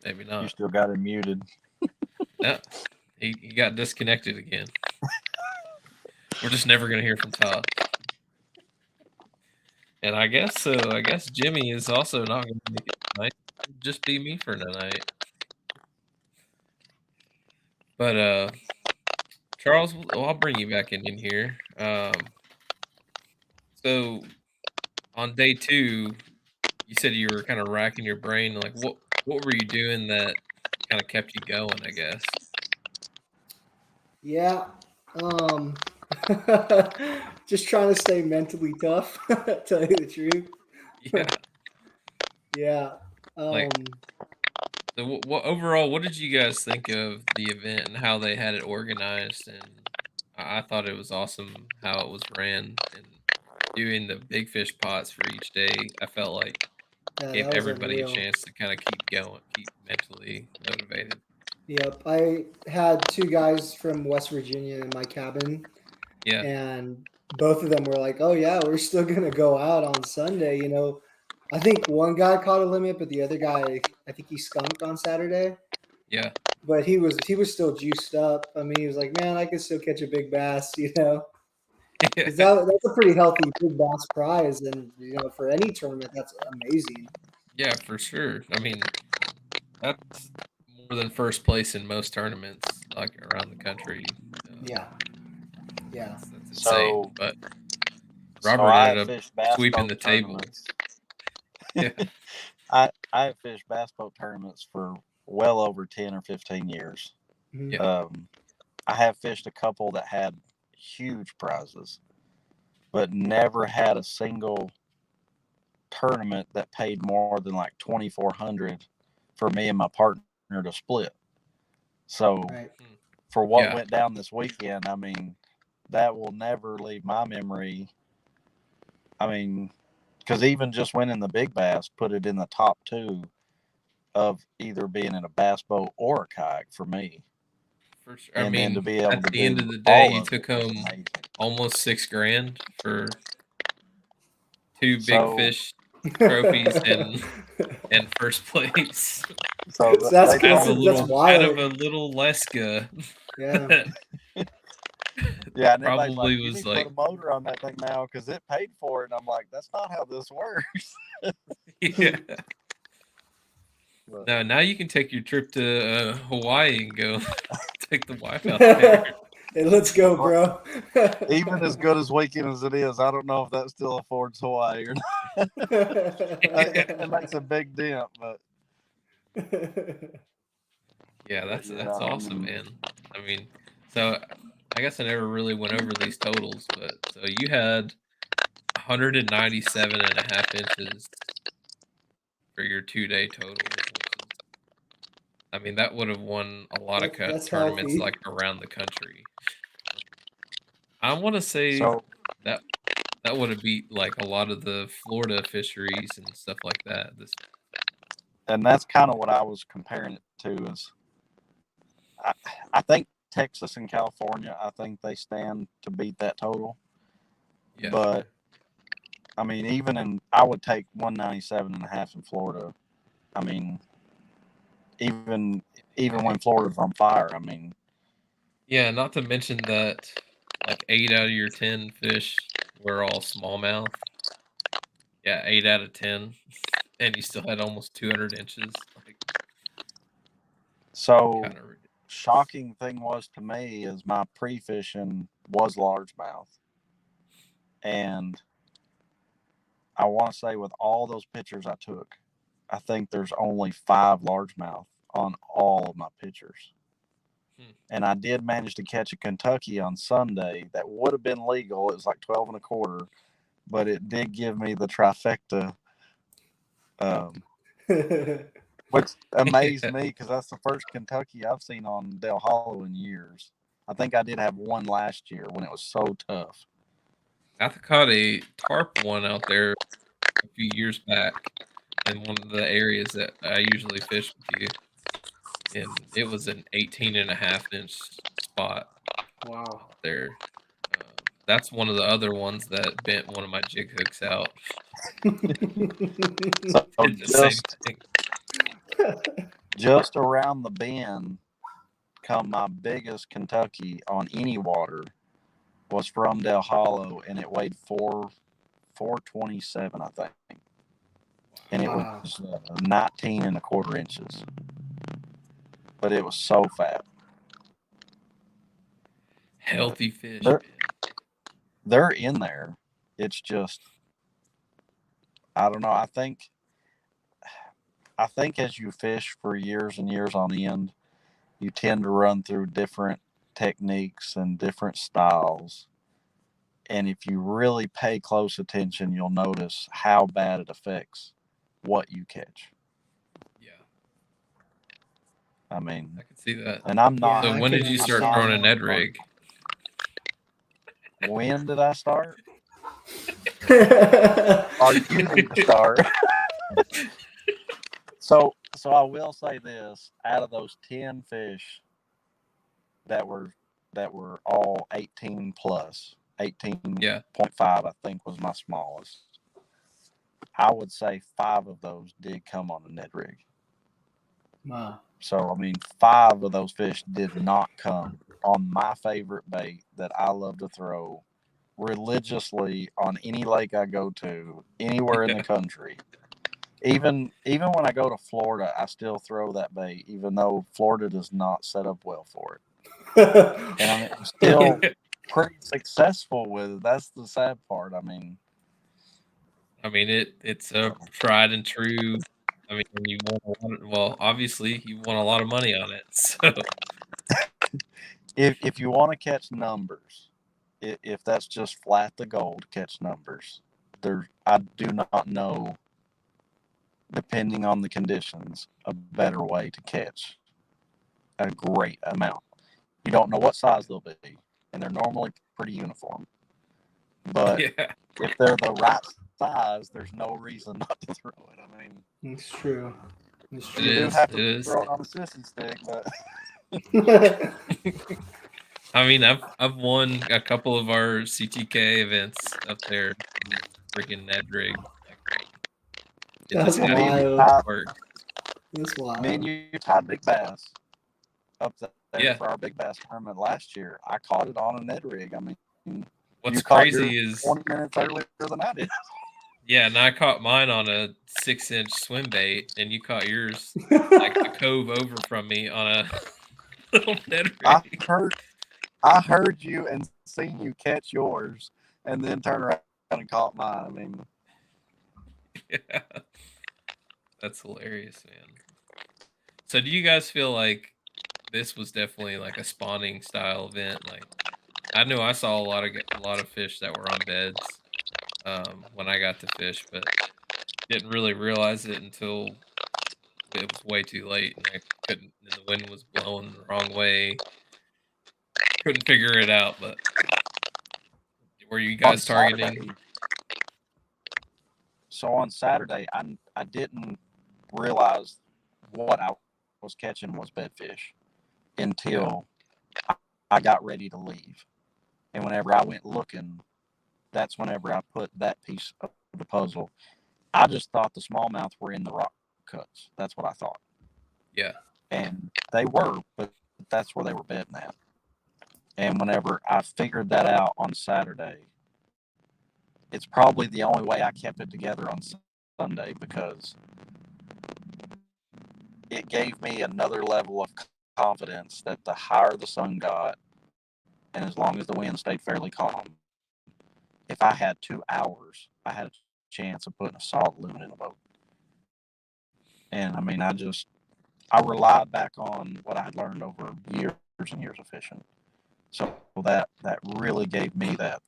Maybe You not. still got him muted. No, he got disconnected again. We're just never gonna hear from Todd. And I guess so. I guess Jimmy is also not gonna make it tonight. It'll just be me for tonight. But Charles, I'll bring you back in here. So on day 2, you said you were kind of racking your brain. Like, what were you doing that kind of kept you going? I guess. Yeah. Just trying to stay mentally tough, tell you the truth. Yeah. Yeah. Like, so what overall? What did you guys think of the event and how they had it organized? And I thought it was awesome how it was ran and doing the big fish pots for each day. I felt like Yeah, gave that was everybody a unreal. chance to kind of keep going, keep mentally motivated. Yep. I had two guys from West Virginia in my cabin, Yeah, and both of them were like, "Oh yeah, we're still gonna go out on Sunday." I think one guy caught a limit, but the other guy, I think he skunked on Saturday. yeah, But he was still juiced up. I mean, he was like, "Man, I could still catch a big bass," because yeah, that's a pretty healthy big bass prize, and for any tournament, that's amazing. yeah, for sure. I mean, that's more than first place in most tournaments, like around the country. Yeah, yeah, That's insane. So But so Robert I ended have up fished bass sweeping boat the table. tournaments. Yeah, I have fished bass boat tournaments for well over 10 or 15 years. Mhm. yeah, I have fished a couple that had huge prizes, but never had a single tournament that paid more than like 2,400 for me and my partner to split. So Right. for what yeah, went down this weekend, I mean, that will never leave my memory. I mean, because even just winning the big bass put it in the top 2 of either being in a bass boat or a kayak for me. for sure. I And then to mean, be able at to the end do of the day, all you of took it was home amazing. almost 6 grand for 2 big So, fish trophies and first place so that's they out of that's a told me, that's little out of wild. a little Leska Yeah. that yeah, and everybody's like, probably you was need to put like, a motor on that thing now because it paid for it. And I'm like, that's not how this works. yeah. But, No, now you can take your trip to Hawaii and go take the wife out there. Hey, let's go, but bro. even as good as weekend as it is, I don't know if that still affords Hawaii or not. It makes a big dent, Yeah, but yeah, that's I awesome, mean, man. I mean, so I guess I never really went over these totals, but so you had 197.5 inches for your 2 day total, which is, I mean, that would have won a lot of That's tournaments healthy. like around the country. I want to say so that that would have beat like a lot of the Florida fisheries and stuff like that. This, and that's kind of what I was comparing it to is I, I think Texas and California, I think they stand to beat that total. yeah, But I mean, I would take 197.5 in Florida. I mean, even when Florida's on fire, I mean, yeah. Not to mention that like 8 out of your 10 fish were all smallmouth. Yeah, 8 out of 10, and you still had almost 200 inches. Like, so kind of ridiculous. shocking thing was to me is my pre-fishing was largemouth, and I want to say with all those pictures I took, I think there's only 5 largemouth on all of my pictures. And I did manage to catch a Kentucky on Sunday that would have been legal. It was like 12 and a quarter, but it did give me the trifecta, which amazed me because that's the first Kentucky I've seen on Del Hollow in years. I think I did have one last year when it was so tough. I caught a tarp one out there a few years back in one of the areas that I usually fish with you, and it was an 18.5-inch spot Wow. out there. That's one of the other ones that bent one of my jig hooks out. So Did the same thing. just around the bend come my biggest Kentucky on any water was from Del Hollow, and it weighed 427, I think. And it Wow. was 19 and a quarter inches. But it was so fat. Healthy fish, They're, man. they're in there. It's just, I don't know. I think as you fish for years and years on end, you tend to run through different techniques and different styles. And if you really pay close attention, you'll notice how bad it affects what you catch. Yeah, I mean, I can see that. and I'm not. So I when can did you start understand throwing a that. Ned rig? When did I start? Or you need to start. So I will say this: out of those 10 fish that were all 18 plus, 18.5, Yeah. I think was my smallest. I would say 5 of those did come on a Ned rig. Wow. So I mean, 5 of those fish did not come on my favorite bait that I love to throw religiously on any lake I go to, anywhere in the country. Even when I go to Florida, I still throw that bait, even though Florida does not set up well for it. And I mean, I'm still pretty successful with it. That's the sad part. I mean, it's a tried and true. I mean, you well, obviously you want a lot of money on it. So if you want to catch numbers, if that's just flat the goal to catch numbers, I do not know, depending on the conditions, a better way to catch a great amount. You don't know what size they'll be, and they're normally pretty uniform. But yeah, if they're the right size, there's no reason not to throw it. I mean, It's true. It's it you true. do is. have It to is. throw it on a sissy stick, but I mean, I've won a couple of our CTK events up there on freaking Ned rig. Like it That's just had to be wild. work. That's me wild. and you tied big bass up there Yeah. for our big bass tournament last year. I caught it on a Ned rig. I mean, What's you caught yours crazy is 20 minutes earlier than I did. yeah, and I caught mine on a 6-inch swim bait, and you caught yours like a cove over from me on a little Ned I rig. heard you and seen you catch yours, and then turn around and caught mine. I mean, Yeah, that's hilarious, man. So, do you guys feel like this was definitely like a spawning style event? Like, I know I saw a lot of fish that were on beds when I got to fish, but didn't really realize it until it was way too late, and I couldn't. And the wind was blowing the wrong way. Couldn't figure it out. But were you on guys Saturday. targeting? So on Saturday, I didn't realize what I was catching was bedfish until I got ready to leave. And whenever I went looking, that's whenever I put that piece of the puzzle. I just thought the smallmouth were in the rock cuts. That's what I thought. Yeah, And they were, but that's where they were bedding at. And whenever I figured that out on Saturday, it's probably the only way I kept it together on Sunday because it gave me another level of confidence that the higher the sun got, and as long as the wind stayed fairly calm, if I had 2 hours, I had a chance of putting a solid loon in the boat. And I mean, I relied back on what I had learned over years and years of fishing. So that really gave me that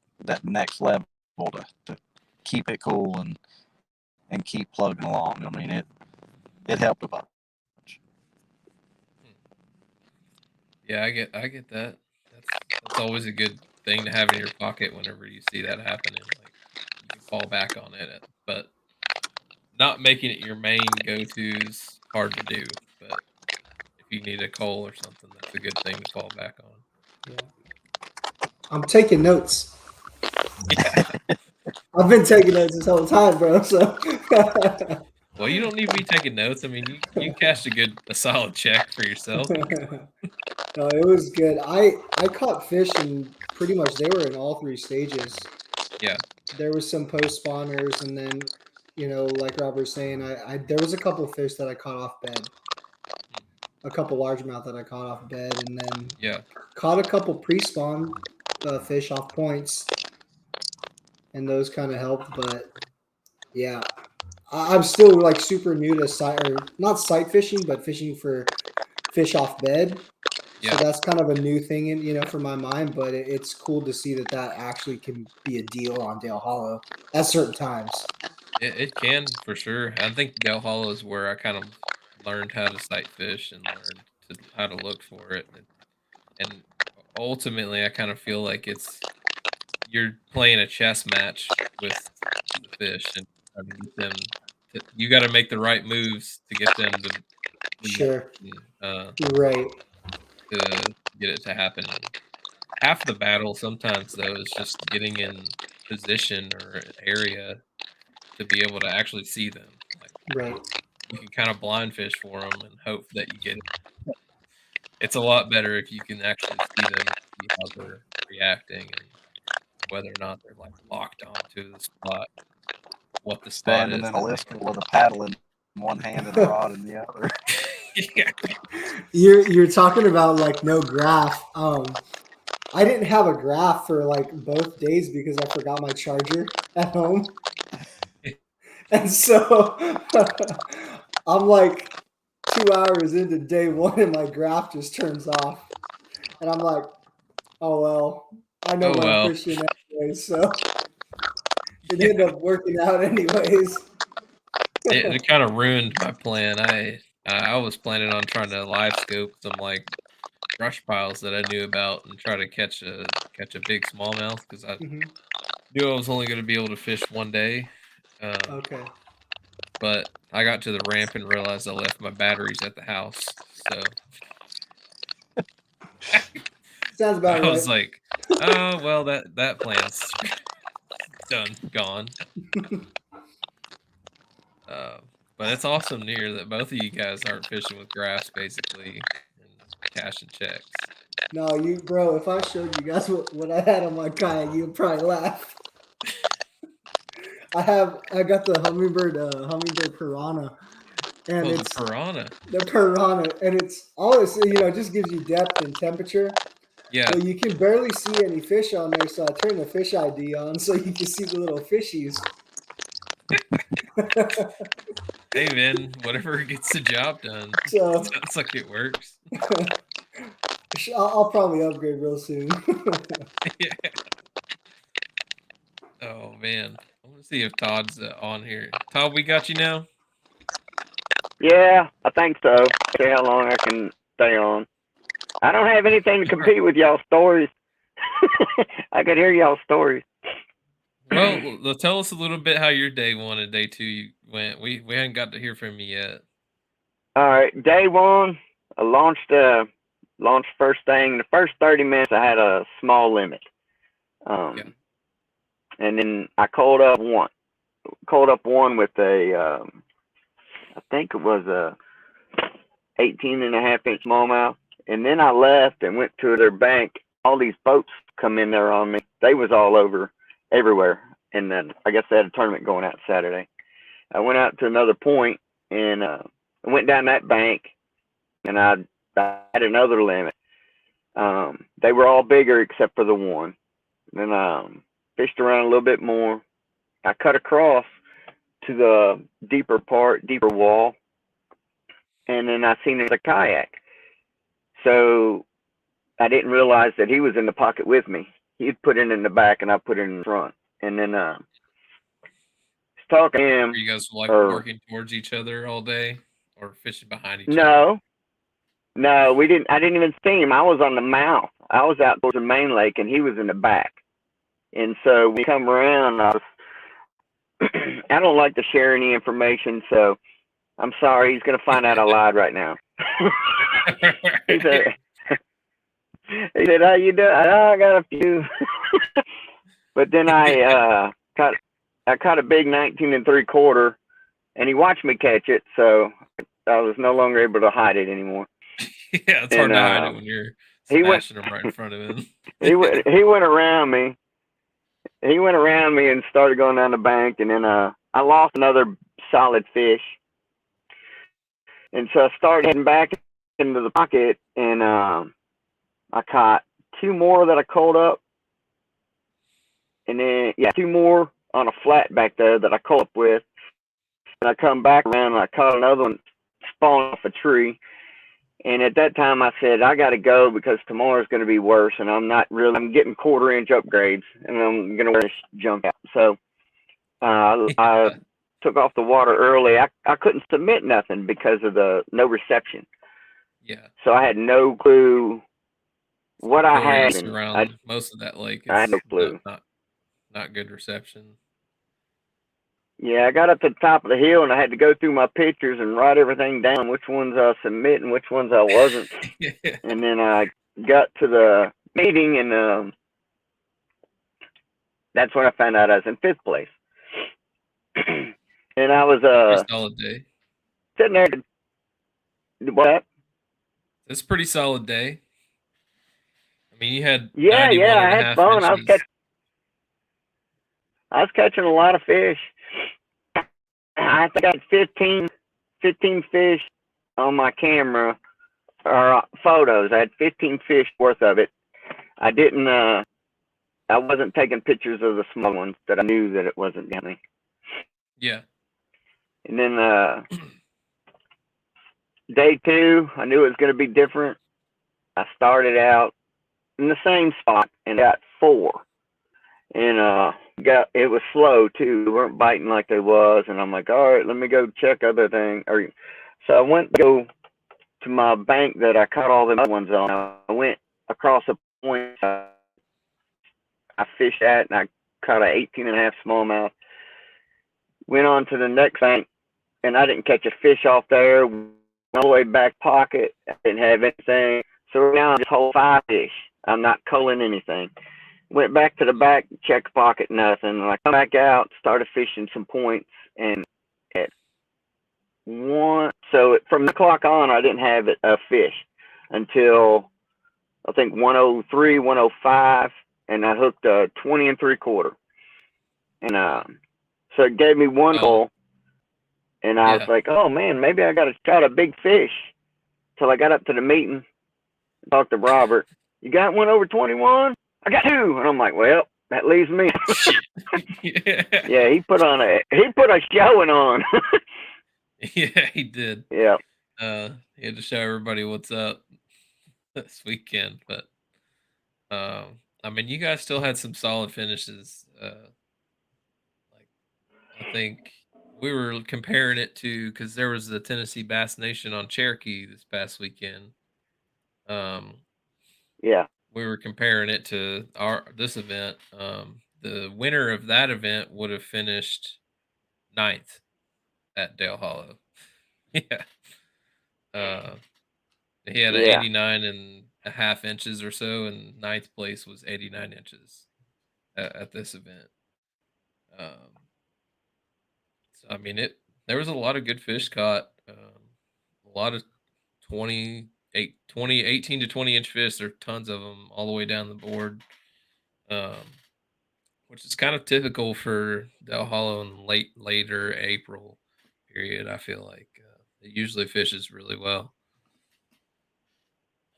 next level to keep it cool and keep plugging along. I mean, it helped a bunch. Yeah, I get that. That's always a good thing to have in your pocket whenever you see that happening. Like you can fall back on it, but not making it your main go-to is hard to do. But if you need a coal or something, that's a good thing to fall back on. Yeah. I'm taking notes. Yeah. I've been taking notes this whole time, bro. So Well, you don't need to be taking notes. I mean, you cashed a solid check for yourself. no, it was good. I caught fish and pretty much they were in all three stages. Yeah. There was some post spawners, and then like Robert's saying, I there was a couple of fish that I caught off bed, a couple largemouth that I caught off bed, and then Yeah. caught a couple pre-spawn fish off points, and those kind of helped. But yeah, I'm still like super new to sight, or not sight fishing, but fishing for fish off bed. Yeah. So that's kind of a new thing, for my mind. But it's cool to see that actually can be a deal on Dale Hollow at certain times. It can for sure. I think Dale Hollow is where I kind of learned how to sight fish and learned how to look for it. And ultimately, I kind of feel like you're playing a chess match with the fish and trying to get them. You got to make the right moves to get them to Sure, uh, you're right. to get it to happen. Half the battle sometimes though is just getting in position or area to be able to actually see them. Like Right. you can kind of blind fish for them and hope that you get it. It's a lot better if you can actually see them, see how they're reacting, and whether or not they're like locked onto the spot, what the spot Standing is in a that they lister with a paddle in one hand and a rod in the other. yeah. You're talking about like no graph. I didn't have a graph for like both days because I forgot my charger at home. And so I'm like 2 hours into day one and my graph just turns off. And I'm like, oh well, I know Oh what I'm well. fishing anyways, so it Yeah. ended up working out anyways. It kind of ruined my plan. I was planning on trying to live scope some like brush piles that I knew about and try to catch a big smallmouth because I Mhm. knew I was only going to be able to fish one day. Okay. But I got to the ramp and realized I left my batteries at the house. So Sounds I about right. was like, oh well, that plan's done, gone. Uh, but it's awesome to hear that both of you guys aren't fishing with graphs basically and cashing checks. No, bro, if I showed you guys what I had on my kayak, you'd probably laugh. I got the hummingbird piranha, and Oh, the it's piranha. the piranha, and it's always it just gives you depth and temperature. Yeah. Well, you can barely see any fish on there, so I turned the fish ID on so you can see the little fishies. Hey man, whatever gets the job done. So Sounds like it works. I'll probably upgrade real soon. Yeah. Oh man, I want to see if Todd's on here. Todd, we got you now. Yeah, I think so. See how long I can stay on. I don't have anything to compete with y'all's stories. I could hear y'all's stories. Well, tell us a little bit how your day one and day two went. We hadn't got to hear from you yet. All right, day one, I launched first thing. The first 30 minutes, I had a small limit, Yeah. and then I called up one with I think it was a 18.5 inch smallmouth, and then I left and went to their bank. All these boats come in there on me. They was all over everywhere, and then I guess they had a tournament going out Saturday. I went out to another point and I went down that bank, and I had another limit. They were all bigger except for the one. Then fished around a little bit more. I cut across to the deeper wall, and then I seen there's a kayak. So I didn't realize that he was in the pocket with me. He'd put it in the back and I put it in the front. And then talking to him. Were you guys like or working towards each other all day, or fishing behind each other? No, we didn't. I didn't even see him. I was on the mouth. I was out towards the main lake, and he was in the back. And so we come around. I don't like to share any information, so I'm sorry. He's gonna find out I lied right now. he said, "How you doing?" I got a few. But then I caught a big 19 3/4, and he watched me catch it, so I was no longer able to hide it anymore. Yeah, it's hard to hide it when you're smashing them right in front of him. he went around me. He went around me and started going down the bank, and then I lost another solid fish. And so I started heading back into the pocket, and I caught 2 more that I called up. And then, 2 more on a flat back there that I caught up with. And I come back around and I caught another one spawn off a tree. And at that time I said, I got to go because tomorrow's going to be worse. And I'm getting 1/4 inch upgrades and I'm going to wear this junk out. So I took off the water early. I couldn't submit nothing because of no reception. Yeah. So I had no clue what I had. Around most of that lake. I had no clue. Not good reception. Yeah, I got up to the top of the hill and I had to go through my pictures and write everything down, which ones I submit and which ones I wasn't. And then I got to the meeting and that's when I found out I was in 5th place. And I was pretty solid day. Sitting there. What? It's a pretty solid day. I mean, you had I had fun. I was catching a lot of fish. I think I had 15 fish on my camera or photos. I had 15 fish worth of it. I wasn't taking pictures of the small ones that I knew that it wasn't getting. Yeah. And then day 2, I knew it was going to be different. I started out in the same spot and got 4. And it was slow too. They weren't biting like they was, and I'm like, all right, let me go check other things. So I went to go to my bank that I caught all the other ones on. I went across a point I fished at, and I caught an 18.5 smallmouth. Went on to the next bank, and I didn't catch a fish off there. Went all the way back pocket. I didn't have anything. So now I just hold 5 fish. I'm not culling anything. Went back to the back, checked pocket, nothing. I come back out, started fishing some points, and at 1, so from the clock on, I didn't have a fish until I think 103, 105, and I hooked a 20 3/4. And so it gave me 1 hole, and I was like, oh man, maybe I got to try a big fish. Till I got up to the meeting, talked to Robert. You got one over 21? I got 2, and I'm like, well, that leaves me. Yeah, he put a showing on. Yeah, he did. Yeah. He had to show everybody what's up this weekend, but I mean, you guys still had some solid finishes. Like, I think we were comparing it to, because there was the Tennessee Bass Nation on Cherokee this past weekend. Yeah. We were comparing it to this event. The winner of that event would have finished 9th at Dale Hollow. Yeah. He had an 89.5 inches or so, and 9th place was 89 inches at this event. So I mean, there was a lot of good fish caught. A lot of 18 to 20 inch fish. There are tons of them all the way down the board, which is kind of typical for Del Hollow in later April period. I feel like it usually fishes really well.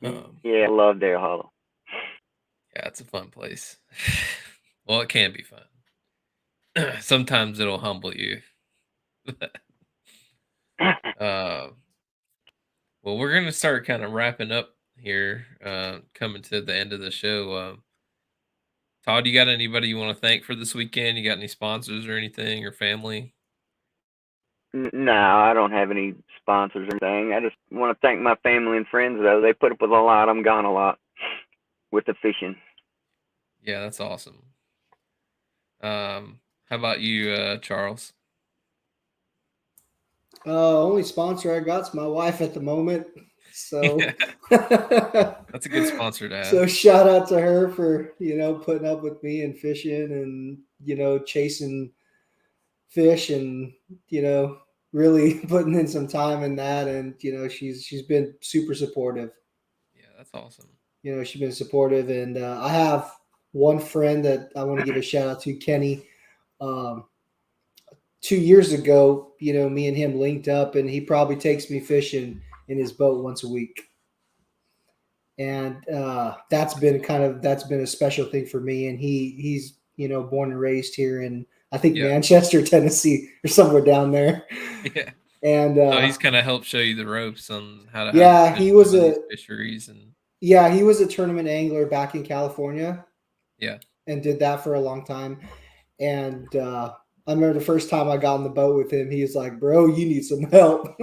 Yeah, I love Del Hollow. Yeah, it's a fun place. Well, it can be fun. Sometimes it'll humble you. Well, we're going to start kind of wrapping up here, coming to the end of the show. Todd, you got anybody you want to thank for this weekend? You got any sponsors or anything or family? No, I don't have any sponsors or anything. I just want to thank my family and friends, though. They put up with a lot. I'm gone a lot with the fishing. Yeah, that's awesome. How about you, Charles? Only sponsor I got's my wife at the moment. So, That's a good sponsor to have. So shout out to her for putting up with me and fishing and chasing fish and really putting in some time in that, and she's been super supportive. Yeah, that's awesome. She's been supportive, and I have one friend that I want to give a shout out to, Kenny. 2 years ago, me and him linked up, and he probably takes me fishing in his boat once a week. And that's been a special thing for me. And he's born and raised here in, I think, Manchester, Tennessee, or somewhere down there. Yeah. And so he's kind of helped show you the ropes on how to he was these fisheries and he was a tournament angler back in California. Yeah. And did that for a long time. And I remember the first time I got on the boat with him, he was like, "Bro, you need some help."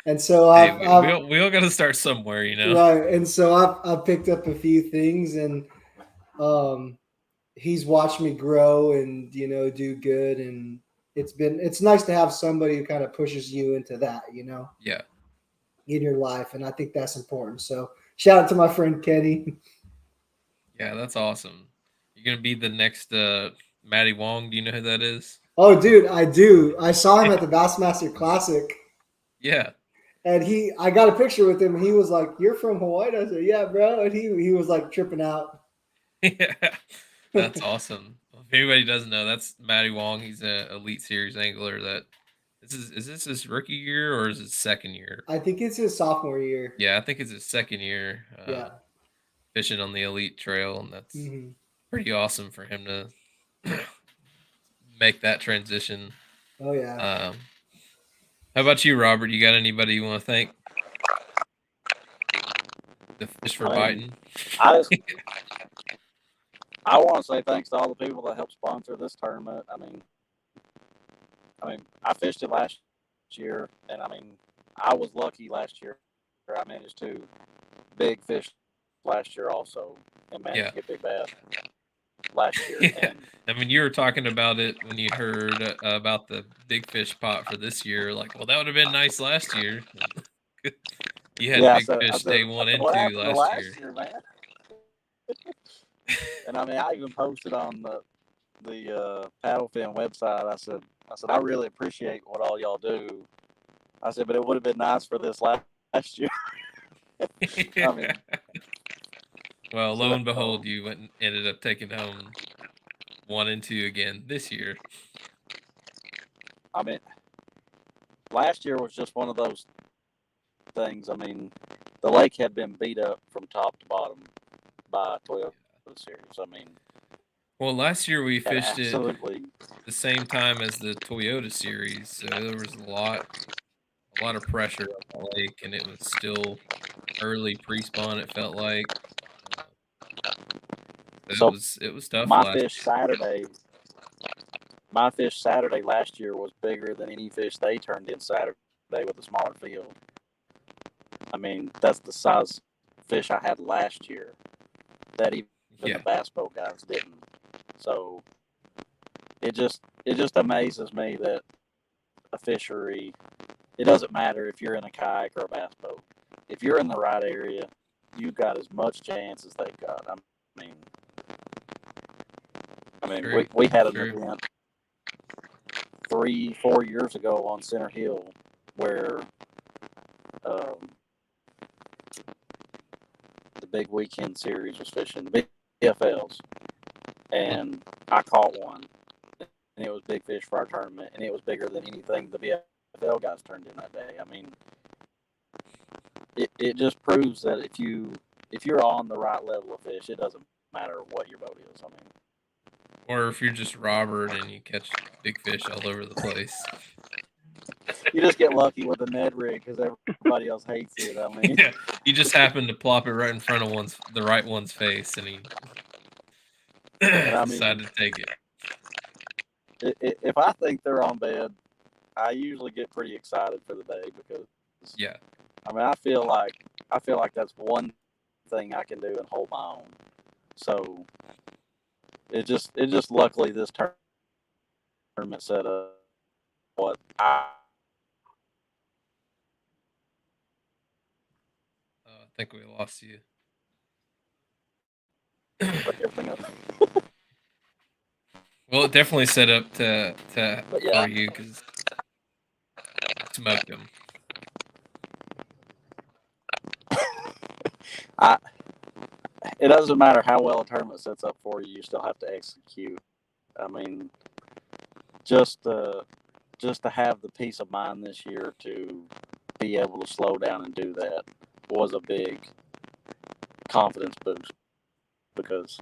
And so we all got to start somewhere, Right. And so I've picked up a few things, and he's watched me grow and do good, and it's nice to have somebody who kind of pushes you into that, Yeah. in your life, and I think that's important. So shout out to my friend Kenny. Yeah, that's awesome. You're gonna be the next Matty Wong. Do you know who that is? Oh, dude, I do. I saw him at the Bassmaster Classic. Yeah. And I got a picture with him. And he was like, "You're from Hawaii?" I said, "Yeah, bro." And he was like tripping out. Yeah, that's awesome. If anybody doesn't know, that's Matty Wong. He's an Elite Series angler. Is this his rookie year or is it second year? I think it's his sophomore year. Yeah, I think it's his second year. Fishing on the Elite Trail, and that's pretty awesome for him to make that transition. Oh yeah. How about you, Robert? You got anybody you want to thank? The fish for biting. I want to say thanks to all the people that helped sponsor this tournament. I mean, I fished it last year, and I was lucky last year. I managed 2 big fish last year also, and managed to get big bass last year. Yeah. And you were talking about it when you heard about the big fish pot for this year. Like, well, that would have been nice last year. You had big fish day 1 and 2 last year, man. And I even posted on the Paddlefin website. I said I really appreciate what all y'all do. I said, but it would have been nice for this last year. Well, lo and behold, you went and ended up taking home 1 and 2 again this year. Last year was just one of those things. The lake had been beat up from top to bottom by Toyota Series. Well, last year we fished it the same time as the Toyota Series, so there was a lot of pressure on the lake, and it was still early pre-spawn. It felt like it was tough. My fish Saturday last year was bigger than any fish they turned in Saturday with a smaller field. That's the size fish I had last year that even the bass boat guys didn't. So it just amazes me that a fishery, it doesn't matter if you're in a kayak or a bass boat. If you're in the right area, you've got as much chance as they've got. We had an event 3-4 years ago on Center Hill where the big weekend series was fishing the BFLs, and I caught one, and it was big fish for our tournament, and it was bigger than anything the BFL guys turned in that day. It just proves that if you're on the right level of fish, it doesn't matter what your boat is. Or if you're just Robert and you catch big fish all over the place. You just get lucky with a Ned rig because everybody else hates it. I mean, Yeah, you just happen to plop it right in front of the right one's face, and he and I mean, decided to take it. If I think they're on bed, I usually get pretty excited for the day because Yeah, I mean I feel like that's one thing I can do and hold my own. So it just luckily this tournament set up what I think we lost you. everything up. Well, it definitely set up to Yeah. for you because smoked him. It doesn't matter how well a tournament sets up for you; you still have to execute. I mean, just to have the peace of mind this year to be able to slow down and do that was a big confidence boost. Because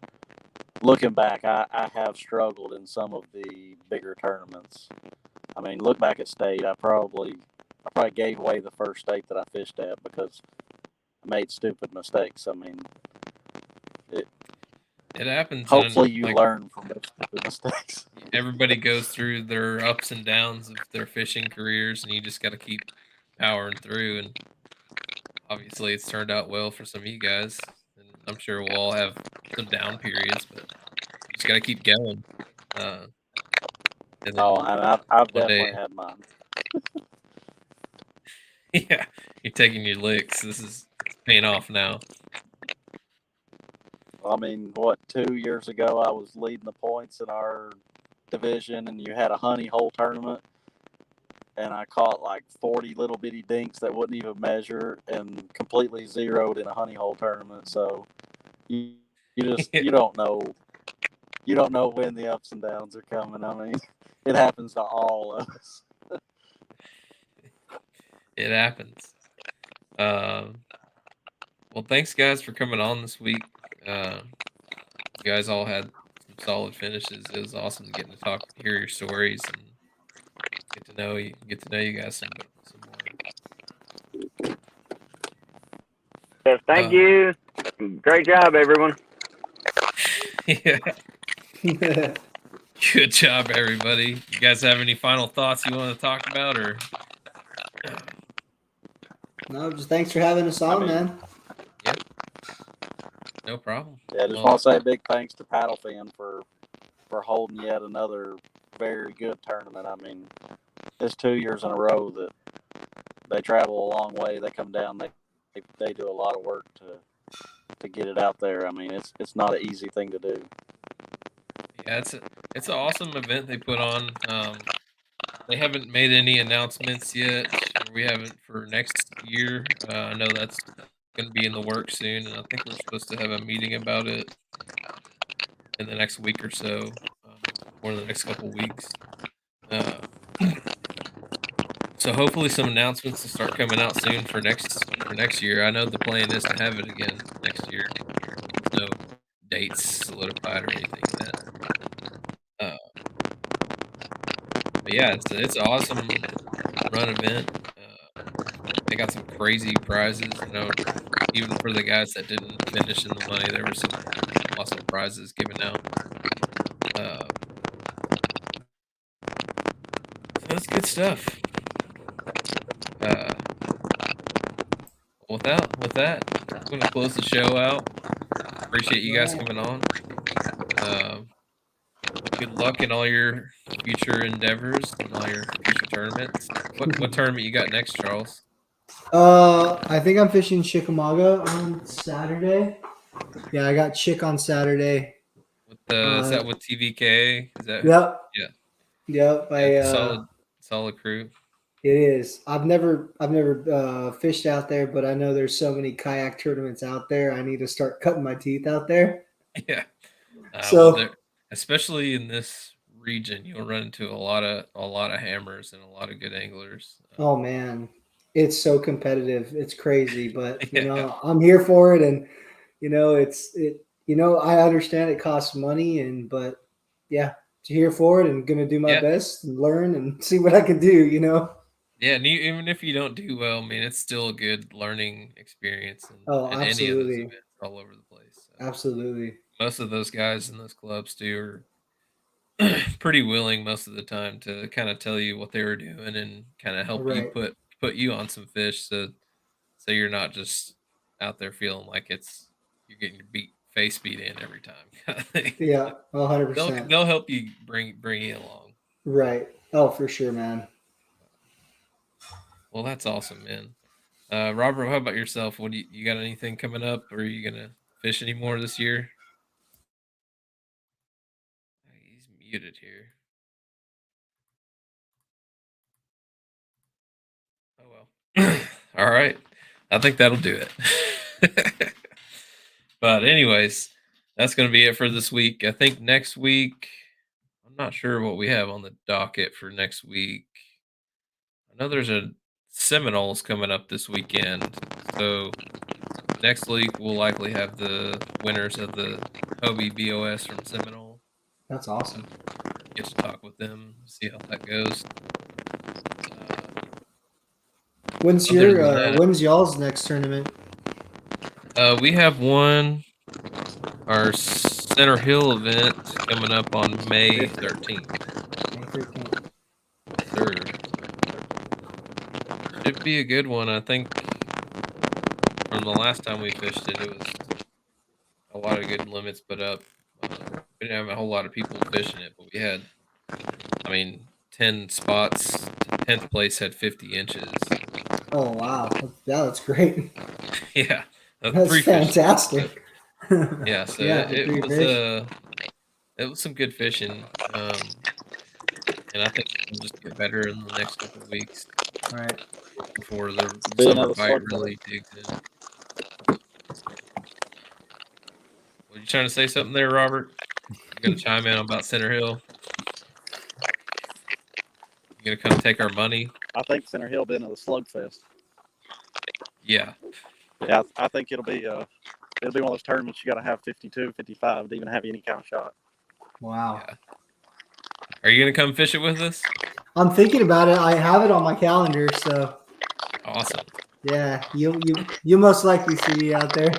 looking back, I have struggled in some of the bigger tournaments. I mean, look back at state. I probably gave away the first state that I fished at because I made stupid mistakes. I mean, It happens. hopefully you learn from those stupid mistakes. Everybody goes through their ups and downs of their fishing careers, and you just got to keep powering through. And obviously, it's turned out well for some of you guys. And I'm sure we'll all have some down periods, but you just got to keep going. And I've definitely had mine. Yeah, you're taking your licks. This is paying off now. I mean, 2 years ago, I was leading the points in our division, and you had a honey hole tournament, and I caught like 40 little bitty dinks that wouldn't even measure, and completely zeroed in a honey hole tournament. So you don't know when the ups and downs are coming. I mean, it happens to all of us. It happens. Well, thanks guys for coming on this week. You guys all had some solid finishes. It was awesome getting to hear your stories, and get to know you guys some more. Yes, thank you. Great job, everyone. Yeah. Good job, everybody. You guys have any final thoughts you want to talk about, or? No, just thanks for having us on, man. Yeah. No problem. Yeah, I just want to say a big thanks to Paddlefin for holding yet another very good tournament. I mean, it's 2 years in a row that they travel a long way. They come down. They do a lot of work to get it out there. I mean, it's not an easy thing to do. Yeah, it's an awesome event they put on. They haven't made any announcements yet. We haven't for next year. I know that's going to be in the works soon, and I think we're supposed to have a meeting about it in the next week or so, or the next couple weeks. So hopefully some announcements will start coming out soon for next year. I know the plan is to have it again next year. There's no dates solidified or anything yet. But yeah, it's an awesome run event. They got some crazy prizes, even for the guys that didn't finish in the money, there were some awesome prizes given out. So that's good stuff. With that, I'm gonna close the show out. Appreciate you guys coming on. Good luck in all your future endeavors and all your future tournaments. What tournament you got next, Charles? I think I'm fishing Chickamauga on Saturday. Yeah, I got Chick on Saturday. Is that with TVK? Is that? Yep. Yeah. Yep. Solid crew. It is. I've never fished out there, but I know there's so many kayak tournaments out there. I need to start cutting my teeth out there. Yeah. So, especially in this region, you'll run into a lot of hammers and a lot of good anglers. Oh man, it's so competitive. It's crazy, but Yeah. I'm here for it, and I understand it costs money, but yeah, here for it and gonna do my best and learn and see what I can do. Yeah, and even if you don't do well, I mean, it's still a good learning experience Oh, in any of those absolutely. events all over the place. So Absolutely. most of those guys in those clubs too pretty willing most of the time to kind of tell you what they were doing and kind of help you Right. put you on some fish so you're not just out there feeling like you're getting your face beat in every time kind of thing. Yeah, they'll 100%. they'll help you bring you along. Right. Oh, for sure, man. Well, that's awesome, man. Robert, how about yourself? What do you got anything coming up? Or are you gonna fish anymore this year? He's muted here. Oh well. All right. I think that'll do it. But anyways, that's gonna be it for this week. I think next week, I'm not sure what we have on the docket for next week. I know there's a Seminoles coming up this weekend. So next week we'll likely have the winners of the Hobie BOS from Seminole. That's awesome. Get to talk with them, see how that goes. Other than that, When's y'all's next tournament? we have our Center Hill event coming up on May 13th. May 13th. Yes, sir. Should be a good one. I think from the last time we fished it, it was a lot of good limits put up. We didn't have a whole lot of people fishing it, but we had, I mean, 10 spots. 10th place had 50 inches. Oh wow. That's great. Yeah, That's 3 fish. fantastic. Yeah, so Yeah, for three it was fish. it was some good fishing. And I think we'll just get better in the next couple of weeks All right. before the Be summer another bite slug really digs in. Were you trying to say something there, Robert? You gonna chime in about Center Hill? You gonna come take our money? I think Center Hill be another slugfest. Yeah. Yeah, I think it'll be one of those tournaments you got to have 52, 55 to even have any kind of shot. Wow. Yeah. Are you gonna come fish it with us? I'm thinking about it. I have it on my calendar, so Awesome. yeah, you most likely see me out there.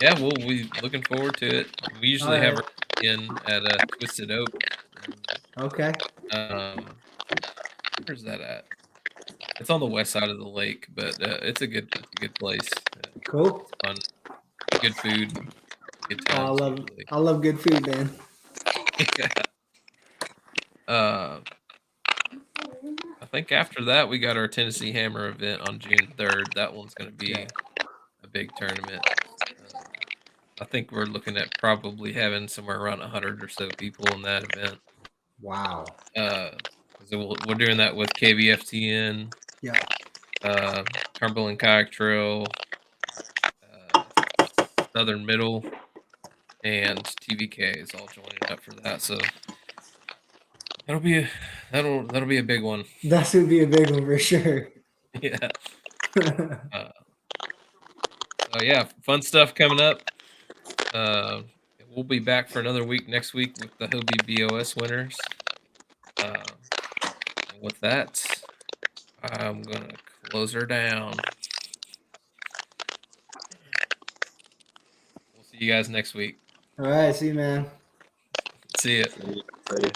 Yeah, well, we looking forward to it. We All usually have right. her in at Twisted Oak. Okay. Where's that at? It's on the west side of the lake, but it's a good place. Cool. Fun, good food, good Oh, times usually. I love good food, man. Yeah. Uh, I think after that we got our Tennessee Hammer event on June 3rd. That one's going to Yeah. be a big tournament. I think we're looking at probably having somewhere around 100 or so people in that event. Wow. So we're doing that with KBFTN, Yeah. Cumberland Kayak Trail, Southern Middle, and TVK is all joining up for that. So that'll be a big one. That would be a big one for sure. Yeah. So yeah, fun stuff coming up. Uh, we'll be back for another week next week with the Hobie BOS winners. And with that, I'm gonna close her down. We'll see you guys next week. All right. See you, man. See ya. See ya.